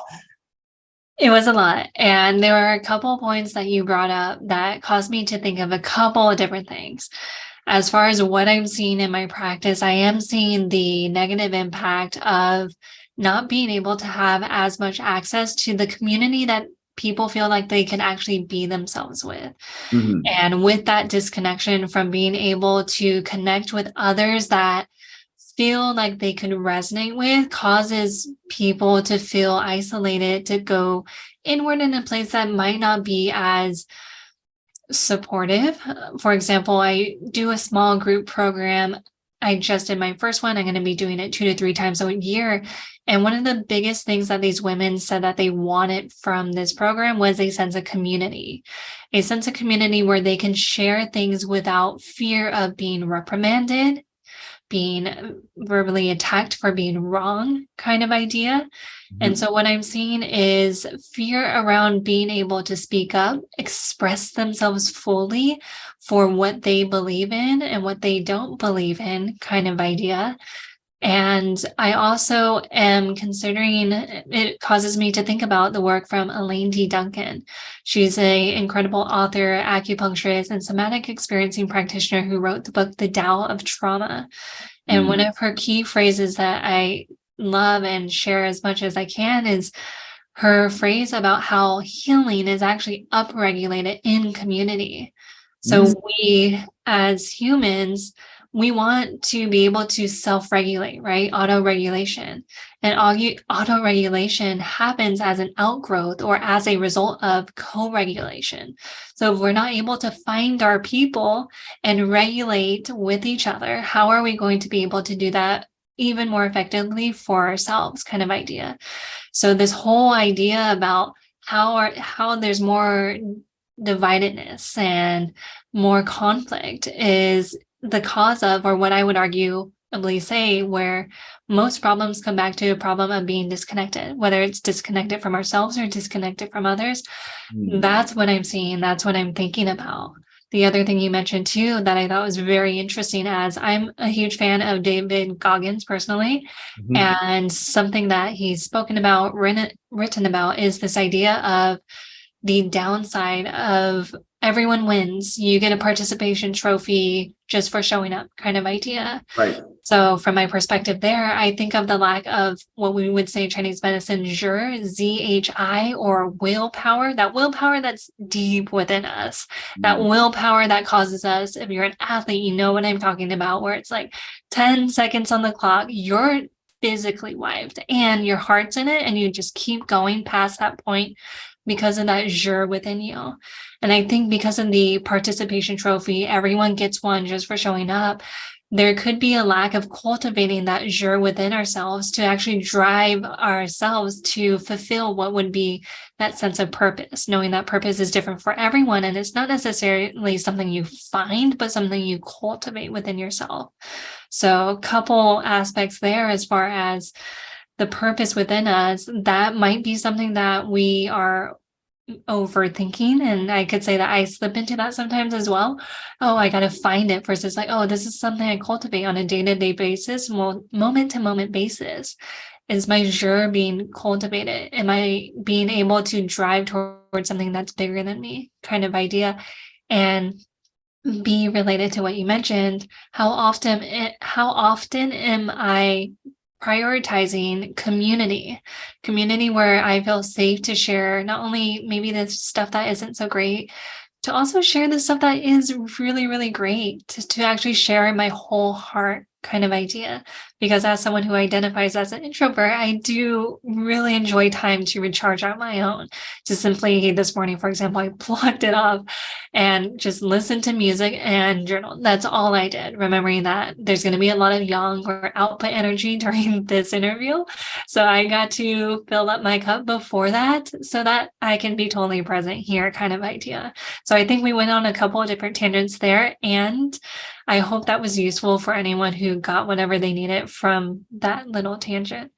It was a lot. And there were a couple of points that you brought up that caused me to think of a couple of different things. As far as what I'm seeing in my practice, I am seeing the negative impact of not being able to have as much access to the community that people feel like they can actually be themselves with. Mhm. And with that disconnection from being able to connect with others that feel like they could resonate with, causes people to feel isolated, to go inward in a place that might not be as supportive. For example, I do a small group program. I just did my first one. I'm going to be doing it 2 to 3 times a year. And one of the biggest things that these women said that they wanted from this program was a sense of community where they can share things without fear of being reprimanded, being verbally attacked for being wrong kind of idea. And so what I'm seeing is fear around being able to speak up, express themselves fully for what they believe in and what they don't believe in kind of idea. And I also am considering, it causes me to think about the work from Elaine D. Duncan. She's an incredible author, acupuncturist, and somatic experiencing practitioner who wrote the book, The Tao of Trauma. And one of her key phrases that I love and share as much as I can is her phrase about how healing is actually upregulated in community. So we as humans, we want to be able to self-regulate, right? Auto-regulation. And auto-regulation happens as an outgrowth or as a result of co-regulation. So if we're not able to find our people and regulate with each other, how are we going to be able to do that even more effectively for ourselves kind of idea? So this whole idea about how there's more dividedness and more conflict is the cause of, or what I would arguably say, where most problems come back to a problem of being disconnected, whether it's disconnected from ourselves or disconnected from others. That's what I'm seeing. That's what I'm thinking about. The other thing you mentioned too that I thought was very interesting, as I'm a huge fan of David Goggins personally, and something that he's spoken about, written about, is this idea of the downside of everyone wins. You get a participation trophy just for showing up kind of idea. Right. So from my perspective there, I think of the lack of what we would say in Chinese medicine, ZHI, or willpower, that willpower that's deep within us, that willpower that causes us, if you're an athlete, you know what I'm talking about, where it's like 10 seconds on the clock, you're physically wiped and your heart's in it, and you just keep going past that point because of that jour within you. And I think because of the participation trophy, everyone gets one just for showing up, there could be a lack of cultivating that jour within ourselves to actually drive ourselves to fulfill what would be that sense of purpose, knowing that purpose is different for everyone. And it's not necessarily something you find, but something you cultivate within yourself. So a couple aspects there as far as the purpose within us, that might be something that we are overthinking. And I could say that I slip into that sometimes as well. Oh, I got to find it versus like, oh, this is something I cultivate on a day-to-day basis, moment to moment basis. Is my jour being cultivated? Am I being able to drive towards something that's bigger than me kind of idea? And be related to what you mentioned, how often am I prioritizing community where I feel safe to share not only maybe the stuff that isn't so great, to also share the stuff that is really, really great, to actually share my whole heart kind of idea. Because as someone who identifies as an introvert, I do really enjoy time to recharge on my own. Just simply this morning, for example, I blocked it off and just listened to music and journal. That's all I did, remembering that there's going to be a lot of yang or output energy during this interview. So I got to fill up my cup before that so that I can be totally present here kind of idea. So I think we went on a couple of different tangents there, and I hope that was useful for anyone who got whatever they needed from that little tangent.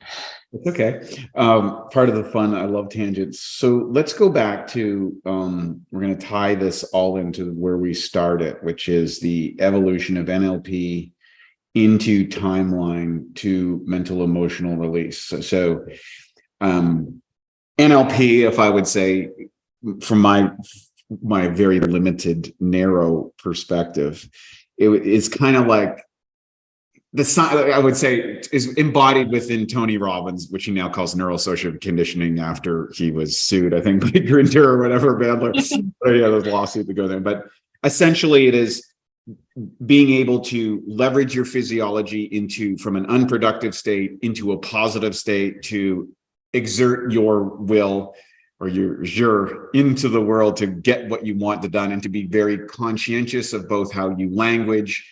It's okay. Part of the fun, I love tangents. So let's go back to, we're going to tie this all into where we started, which is the evolution of NLP into timeline to mental emotional release. So NLP, if I would say, from my very limited, narrow perspective, it's kind of like I would say is embodied within Tony Robbins, which he now calls neurosocial conditioning after he was sued, I think, by Grinder or whatever Bandler. There's a lawsuit to go there. But essentially it is being able to leverage your physiology from an unproductive state into a positive state, to exert your will or your into the world to get what you want done, and to be very conscientious of both how you language,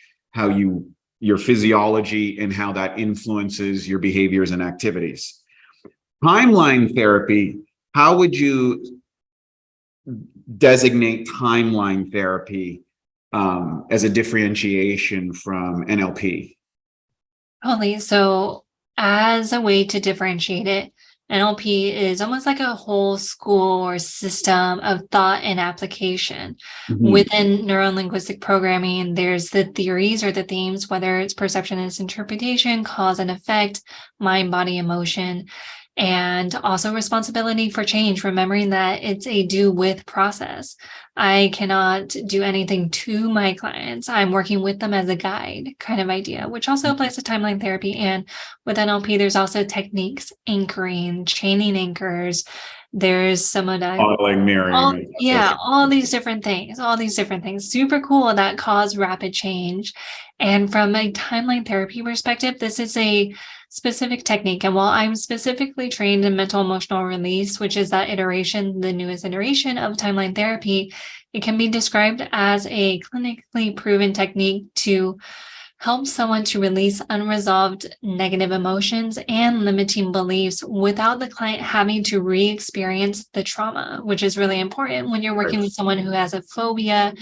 your physiology, and how that influences your behaviors and activities. Timeline therapy, how would you designate timeline therapy as a differentiation from NLP? Totally. So as a way to differentiate it, NLP is almost like a whole school or system of thought and application. Mm-hmm. Within neuro-linguistic programming, there's the theories or the themes, whether it's perceptionist interpretation, cause and effect, mind, body, emotion, and also responsibility for change, remembering that it's a do with process. I cannot do anything to my clients. I'm working with them as a guide kind of idea, which also applies to timeline therapy. And with NLP, there's also techniques, anchoring, chaining anchors. There's some of that modeling, mirroring. All these different things, super cool, that cause rapid change. And from a timeline therapy perspective, this is a specific technique. And while I'm specifically trained in mental emotional release, which is that iteration, the newest iteration of timeline therapy, it can be described as a clinically proven technique to help someone to release unresolved negative emotions and limiting beliefs without the client having to re-experience the trauma, which is really important when you're working with someone who has a phobia,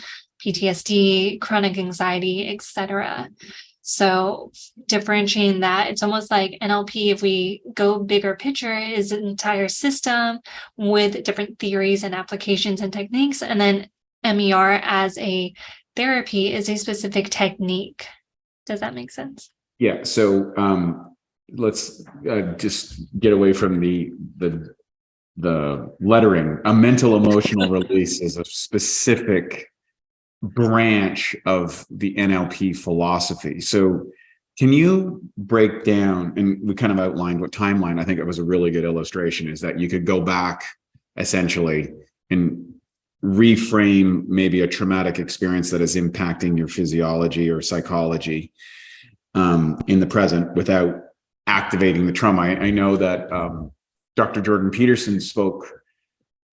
PTSD, chronic anxiety, etc. So differentiating that, it's almost like NLP, if we go bigger picture, is an entire system with different theories and applications and techniques. And then MER as a therapy is a specific technique. Does that make sense? Yeah. So let's just get away from the lettering. A mental emotional release is a specific branch of the NLP philosophy. So can you break down, and we kind of outlined what timeline, I think it was a really good illustration, is that you could go back essentially and reframe maybe a traumatic experience that is impacting your physiology or psychology in the present without activating the trauma. I know that Dr. Jordan Peterson spoke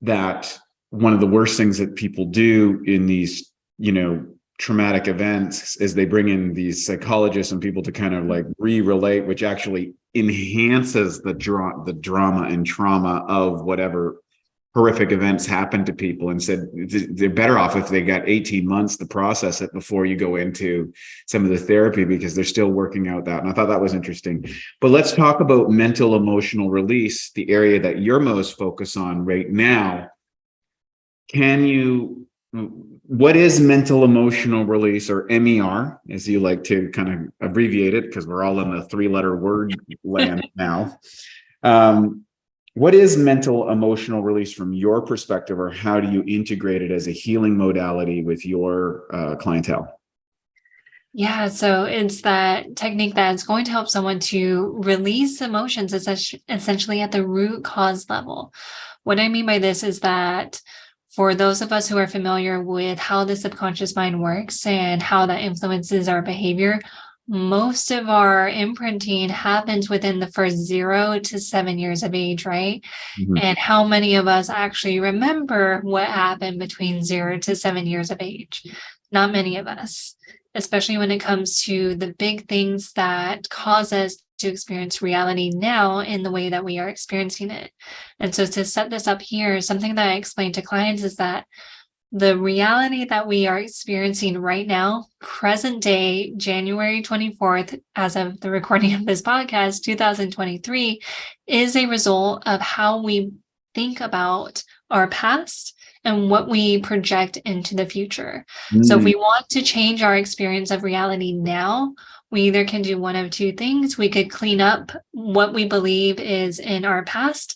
that one of the worst things that people do in these traumatic events is they bring in these psychologists and people to kind of like re-relate, which actually enhances the drama and trauma of whatever horrific events happen to people, and said they're better off if they got 18 months to process it before you go into some of the therapy, because they're still working out that. And I thought that was interesting. But let's talk about mental emotional release, the area that you're most focused on right now. What is mental emotional release, or MER, as you like to kind of abbreviate it, because we're all in the 3-letter word land now. What is mental emotional release from your perspective, or how do you integrate it as a healing modality with your clientele? Yeah, so it's that technique that's going to help someone to release emotions essentially at the root cause level. What I mean by this is that for those of us who are familiar with how the subconscious mind works and how that influences our behavior, most of our imprinting happens within the first 0 to 7 years of age, right? Mm-hmm. And how many of us actually remember what happened between 0 to 7 years of age? Not many of us, especially when it comes to the big things that cause us to experience reality now in the way that we are experiencing it. And so to set this up here, something that I explain to clients is that the reality that we are experiencing right now, present day, January 24th, as of the recording of this podcast, 2023, is a result of how we think about our past and what we project into the future. Mm-hmm. So if we want to change our experience of reality now, we either can do one of two things. We could clean up what we believe is in our past,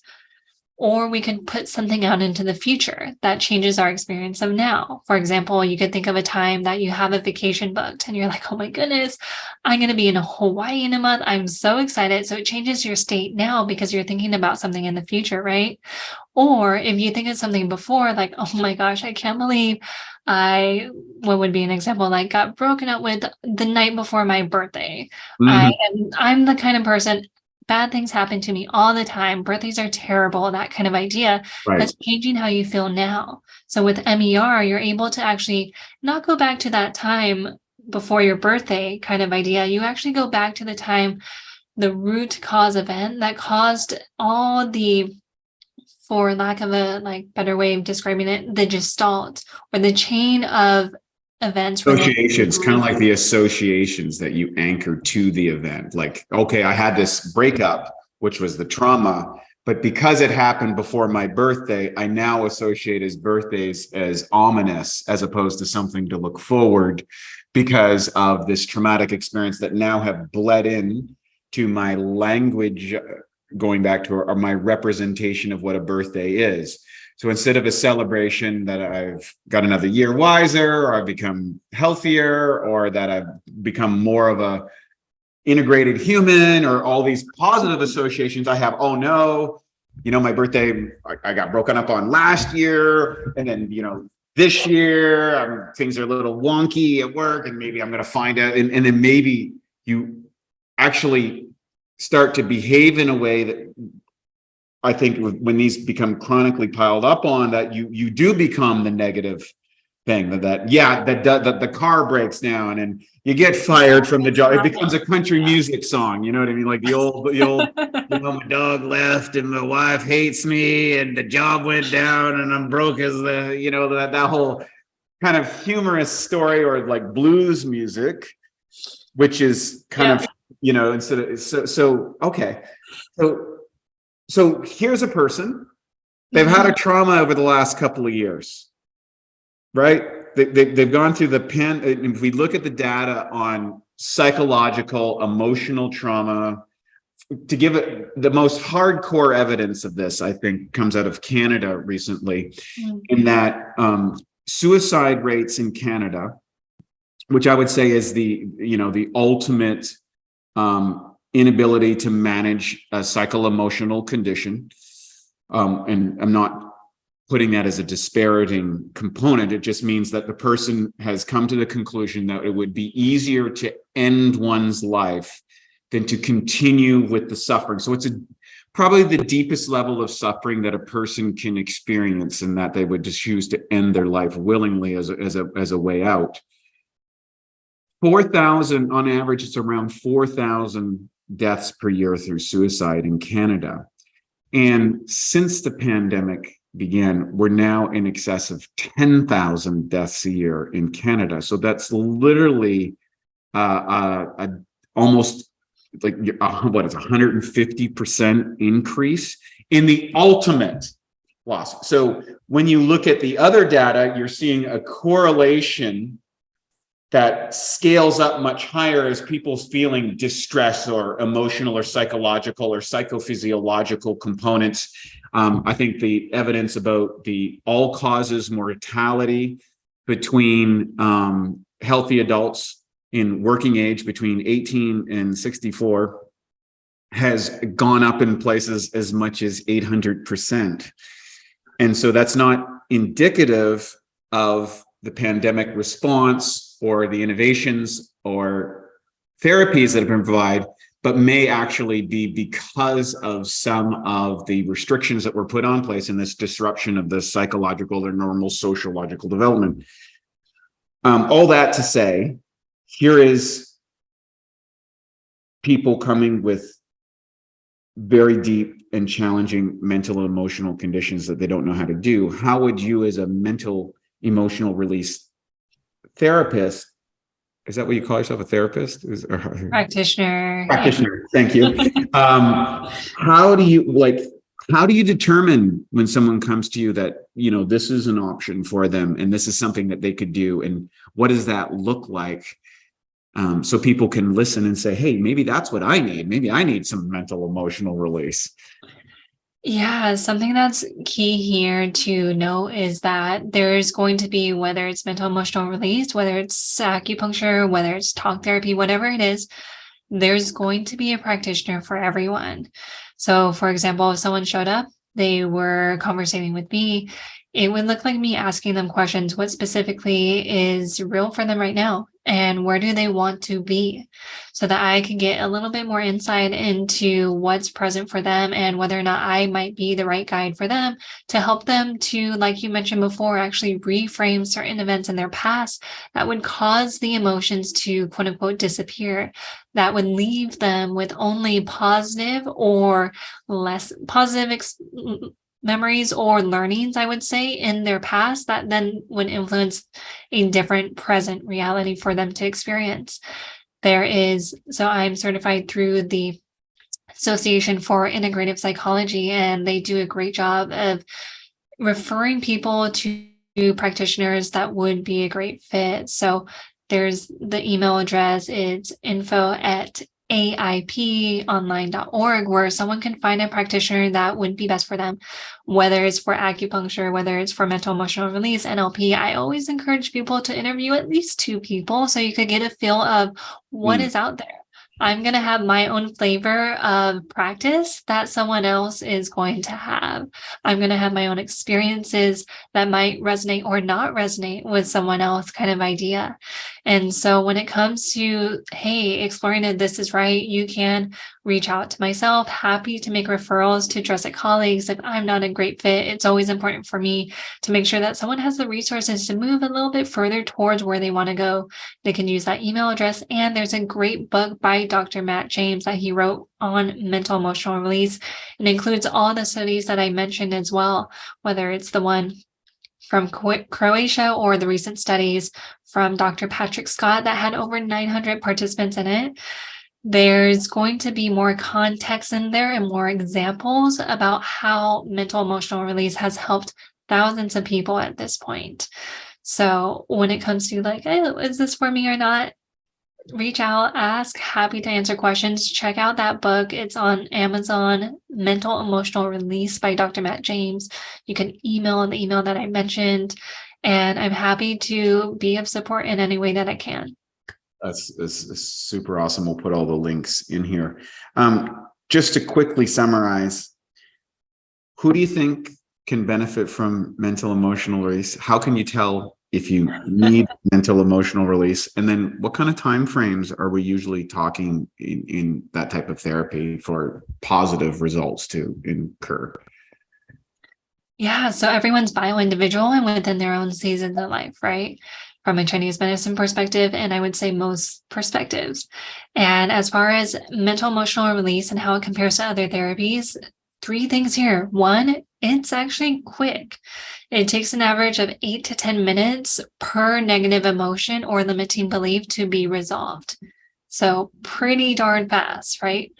Or we could put something out into the future that changes our experience of now. For example, you could think of a time that you have a vacation booked and you're like, oh my goodness, I'm going to be in Hawaii in a month. I'm so excited. So it changes your state now because you're thinking about something in the future, right? Or if you think of something before, like, oh my gosh, I can't believe what would be an example, like got broken up with the night before my birthday. I'm the kind of person, bad things happen to me all the time. Birthdays are terrible, that kind of idea. Right. That's changing how you feel now. So with MER, you're able to actually not go back to that time before your birthday kind of idea. You actually go back to the time, the root cause event that caused all the, for lack of a better way of describing it, the gestalt or the chain of events. Associations, kind of like the associations that you anchor to the event. Like, okay, I had this breakup, which was the trauma, but because it happened before my birthday, I now associate his birthdays as ominous as opposed to something to look forward because of this traumatic experience that now have bled in to my language, going back to or my representation of what a birthday is. So instead of a celebration that I've got another year wiser, or I've become healthier, or that I've become more of a integrated human, or all these positive associations I have, oh no, my birthday, I got broken up on last year. And then, this year things are a little wonky at work and maybe I'm going to find out. And then maybe you actually start to behave in a way that I think when these become chronically piled up on, that you do become the negative thing that the car breaks down and you get fired from the job. It becomes a country music song. You know what I mean? Like the old, my dog left and my wife hates me and the job went down and I'm broke as that whole kind of humorous story, or like blues music, which is kind of, instead of, okay. So here's a person, they've had a trauma over the last couple of years, right? They've gone through if we look at the data on psychological, emotional trauma, to give it the most hardcore evidence of this, I think comes out of Canada recently, in that suicide rates in Canada, which I would say is the ultimate inability to manage a psycho-emotional condition. And I'm not putting that as a disparaging component. It just means that the person has come to the conclusion that it would be easier to end one's life than to continue with the suffering. So it's probably the deepest level of suffering that a person can experience, and that they would just choose to end their life willingly as a way out. 4,000 on average, it's around 4,000 deaths per year through suicide in Canada. And since the pandemic began, we're now in excess of 10,000 deaths a year in Canada. So that's literally almost like what is 150% increase in the ultimate loss. So when you look at the other data, you're seeing a correlation that scales up much higher as people's feeling distress or emotional or psychological or psychophysiological components. I think the evidence about the all causes mortality between healthy adults in working age between 18 and 64 has gone up in places as much as 800%. And so that's not indicative of the pandemic response or the innovations or therapies that have been provided, but may actually be because of some of the restrictions that were put on place in this disruption of the psychological or normal sociological development. All that to say, here is people coming with very deep and challenging mental and emotional conditions that they don't know how to do. How would you, as a mental emotional release therapist, is that what you call yourself, a therapist? Practitioner. Thank you. How do you determine when someone comes to you that, this is an option for them and this is something that they could do? And what does that look like? So people can listen and say, hey, maybe that's what I need. Maybe I need some mental emotional release. Yeah, something that's key here to know is that there's going to be, whether it's mental emotional release, whether it's acupuncture, whether it's talk therapy, whatever it is, there's going to be a practitioner for everyone. So, for example, if someone showed up, they were conversating with me, it would look like me asking them questions. What specifically is real for them right now? And where do they want to be? So that I can get a little bit more insight into what's present for them and whether or not I might be the right guide for them to help them to, like you mentioned before, actually reframe certain events in their past that would cause the emotions to quote unquote disappear, that would leave them with only positive or less positive memories or learnings, I would say, in their past that then would influence a different present reality for them to experience. So I'm certified through the Association for Integrative Psychology, and they do a great job of referring people to practitioners that would be a great fit. So there's the email address, it's info@aiponline.org, where someone can find a practitioner that would be best for them, whether it's for acupuncture, whether it's for mental emotional release, NLP. I always encourage people to interview at least 2 people so you could get a feel of what is out there. I'm going to have my own flavor of practice that someone else is going to have. I'm going to have my own experiences that might resonate or not resonate with someone else kind of idea. And so when it comes to, hey, exploring if this is right, you can reach out to myself. Happy to make referrals to trusted colleagues. If I'm not a great fit, it's always important for me to make sure that someone has the resources to move a little bit further towards where they want to go. They can use that email address. And there's a great book by Dr. Matt James that he wrote on mental emotional release. It includes all the studies that I mentioned as well, whether it's the one from Croatia or the recent studies from Dr. Patrick Scott that had over 900 participants in it. There's going to be more context in there and more examples about how mental emotional release has helped thousands of people at this point. So when it comes to like, hey, is this for me or not? Reach out, ask, happy to answer questions. Check out that book. It's on Amazon, Mental Emotional Release by Dr. Matt James. You can email the email that I mentioned, and I'm happy to be of support in any way that I can. That's super awesome. We'll put all the links in here. Just to quickly summarize, who do you think can benefit from mental emotional release? How can you tell if you need mental emotional release? And then what kind of timeframes are we usually talking in that type of therapy for positive results to incur? Yeah, so everyone's bio-individual and within their own seasons of life, right? From a Chinese medicine perspective, and I would say most perspectives. And as far as mental emotional release and how it compares to other therapies, 3 things here. 1, it's actually quick. It takes an average of 8 to 10 minutes per negative emotion or limiting belief to be resolved. So pretty darn fast, right?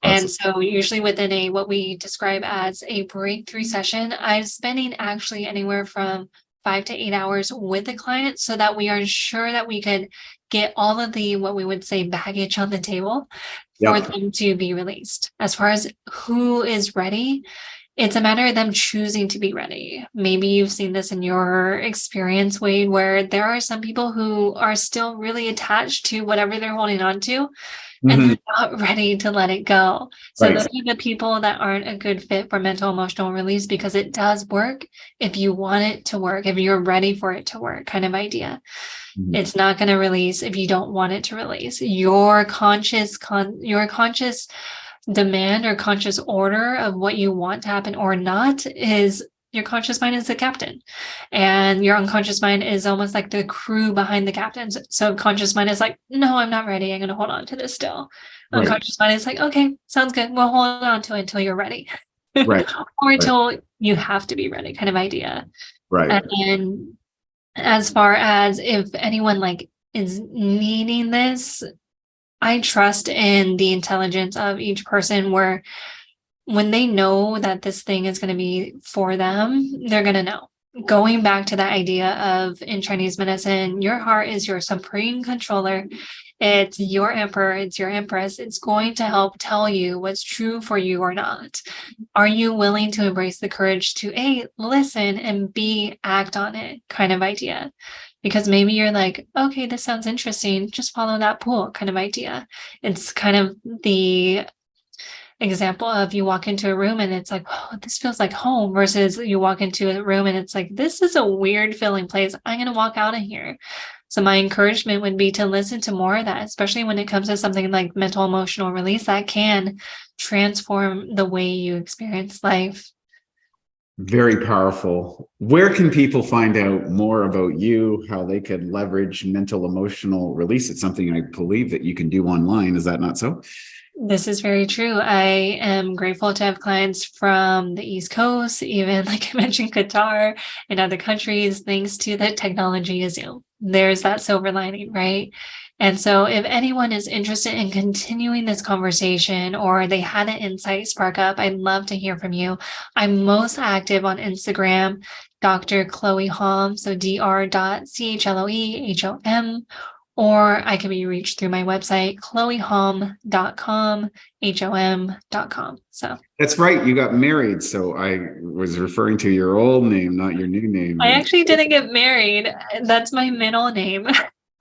And so usually within what we describe as a breakthrough session, I'm spending actually anywhere from 5 to 8 hours with the client so that we are sure that we could get all of the, what we would say, baggage on the table for them to be released. As far as who is ready, it's a matter of them choosing to be ready. Maybe you've seen this in your experience, Wade, where there are some people who are still really attached to whatever they're holding on to, and they're not ready to let it go. So those are the people that aren't a good fit for mental emotional release, because it does work if you want it to work, if you're ready for it to work, kind of idea. It's not going to release if you don't want it to release. Your conscious demand or conscious order of what you want to happen or not is your conscious mind is the captain, and your unconscious mind is almost like the crew behind the captain. So conscious mind is like, no, I'm not ready. I'm going to hold on to this still. Unconscious mind is like, okay, sounds good. We'll hold on to it until you're ready. Or until you have to be ready, kind of idea. And as far as if anyone like is needing this, I trust in the intelligence of each person, where when they know that this thing is going to be for them, they're going to know. going back to that idea of, in Chinese medicine, your heart is your supreme controller. It's your emperor, it's your empress. It's going to help tell you what's true for you or not. Are you willing to embrace the courage to A, listen, and B, act on it kind of idea? Because maybe you're like, okay, this sounds interesting, just follow that pool kind of idea. It's kind of the example of you walk into a room and it's like, oh, this feels like home, versus you walk into a room and it's like, this is a weird feeling place. I'm going to walk out of here. So my encouragement would be to listen to more of that, especially when it comes to something like mental emotional release that can transform the way you experience life. Very powerful. Where can people find out more about you, how they could leverage mental emotional release? It's something I believe that you can do online. Is that not so? This is very true. I am grateful to have clients from the East Coast, even like I mentioned, Qatar and other countries, thanks to the technology is Zoom. There's that silver lining, right? And so if anyone is interested in continuing this conversation or they had an insight spark up, I'd love to hear from you. I'm most active on Instagram, Dr. Chloé Hom, so dr.chloehom, or I can be reached through my website, chloehom.com, HOM.com. So that's right. You got married. So I was referring to your old name, not your new name. I actually didn't get married. That's my middle name.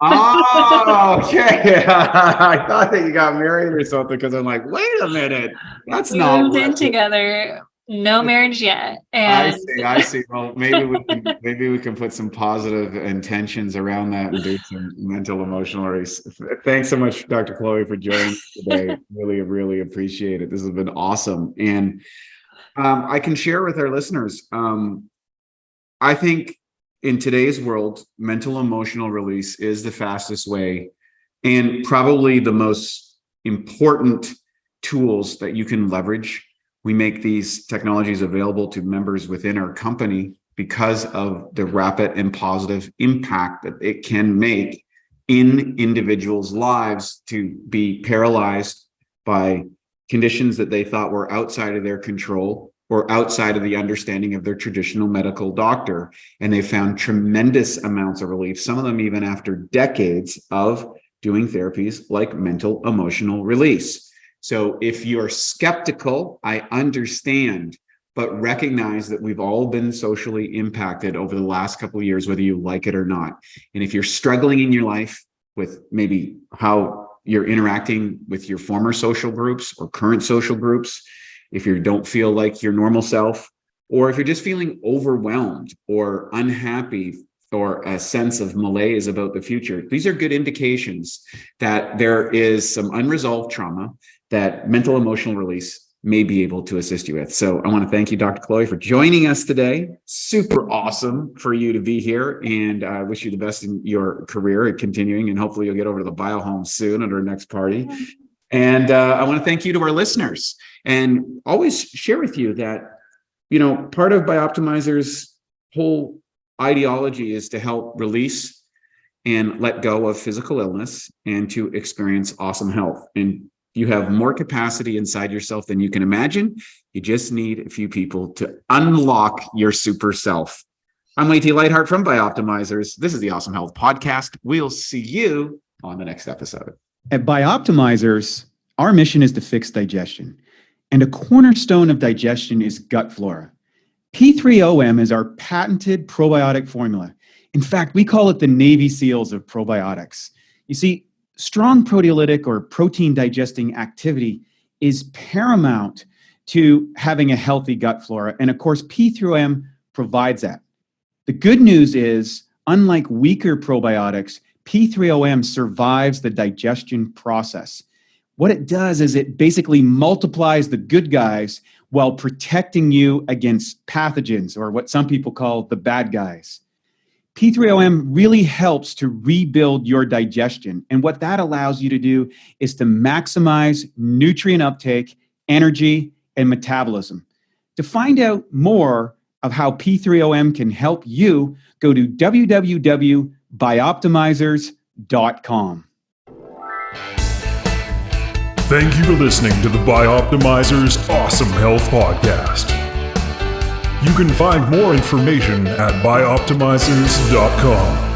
Oh, okay. I thought that you got married or something, because I'm like, wait a minute. That's We not moved in together. No marriage yet. And I see. Well, maybe we can put some positive intentions around that and do some mental emotional release. Thanks so much, Dr. Chloé, for joining us today. Really appreciate it. This has been awesome. And I can share with our listeners, I think in today's world, mental emotional release is the fastest way and probably the most important tools that you can leverage. We make these technologies available to members within our company because of the rapid and positive impact that it can make in individuals' lives, to be paralyzed by conditions that they thought were outside of their control or outside of the understanding of their traditional medical doctor. And they found tremendous amounts of relief, some of them even after decades of doing therapies like mental emotional release. So if you're skeptical, I understand, but recognize that we've all been socially impacted over the last couple of years, whether you like it or not. And if you're struggling in your life with maybe how you're interacting with your former social groups or current social groups, if you don't feel like your normal self, or if you're just feeling overwhelmed or unhappy or a sense of malaise about the future, these are good indications that there is some unresolved trauma that mental emotional release may be able to assist you with. So I want to thank you, Dr. Chloé, for joining us today. Super awesome for you to be here, and I wish you the best in your career and continuing, and hopefully you'll get over to the BioHome soon at our next party. And I want to thank you to our listeners, and always share with you that, you know, part of Bioptimizers' whole ideology is to help release and let go of physical illness and to experience awesome health. And you have more capacity inside yourself than you can imagine. You just need a few people to unlock your super self. I'm Wade T. Lightheart from Bioptimizers. This is the Awesome Health Podcast. We'll see you on the next episode. At Bioptimizers, our mission is to fix digestion. And a cornerstone of digestion is gut flora. P3OM is our patented probiotic formula. In fact, we call it the Navy SEALs of probiotics. You see, strong proteolytic or protein digesting activity is paramount to having a healthy gut flora. And of course, P3OM provides that. The good news is, unlike weaker probiotics, P3OM survives the digestion process. What it does is it basically multiplies the good guys while protecting you against pathogens, or what some people call the bad guys. P3OM really helps to rebuild your digestion. And what that allows you to do is to maximize nutrient uptake, energy, and metabolism. To find out more of how P3OM can help you, go to www.bioptimizers.com. Thank you for listening to the Bioptimizers Awesome Health Podcast. You can find more information at bioptimizers.com.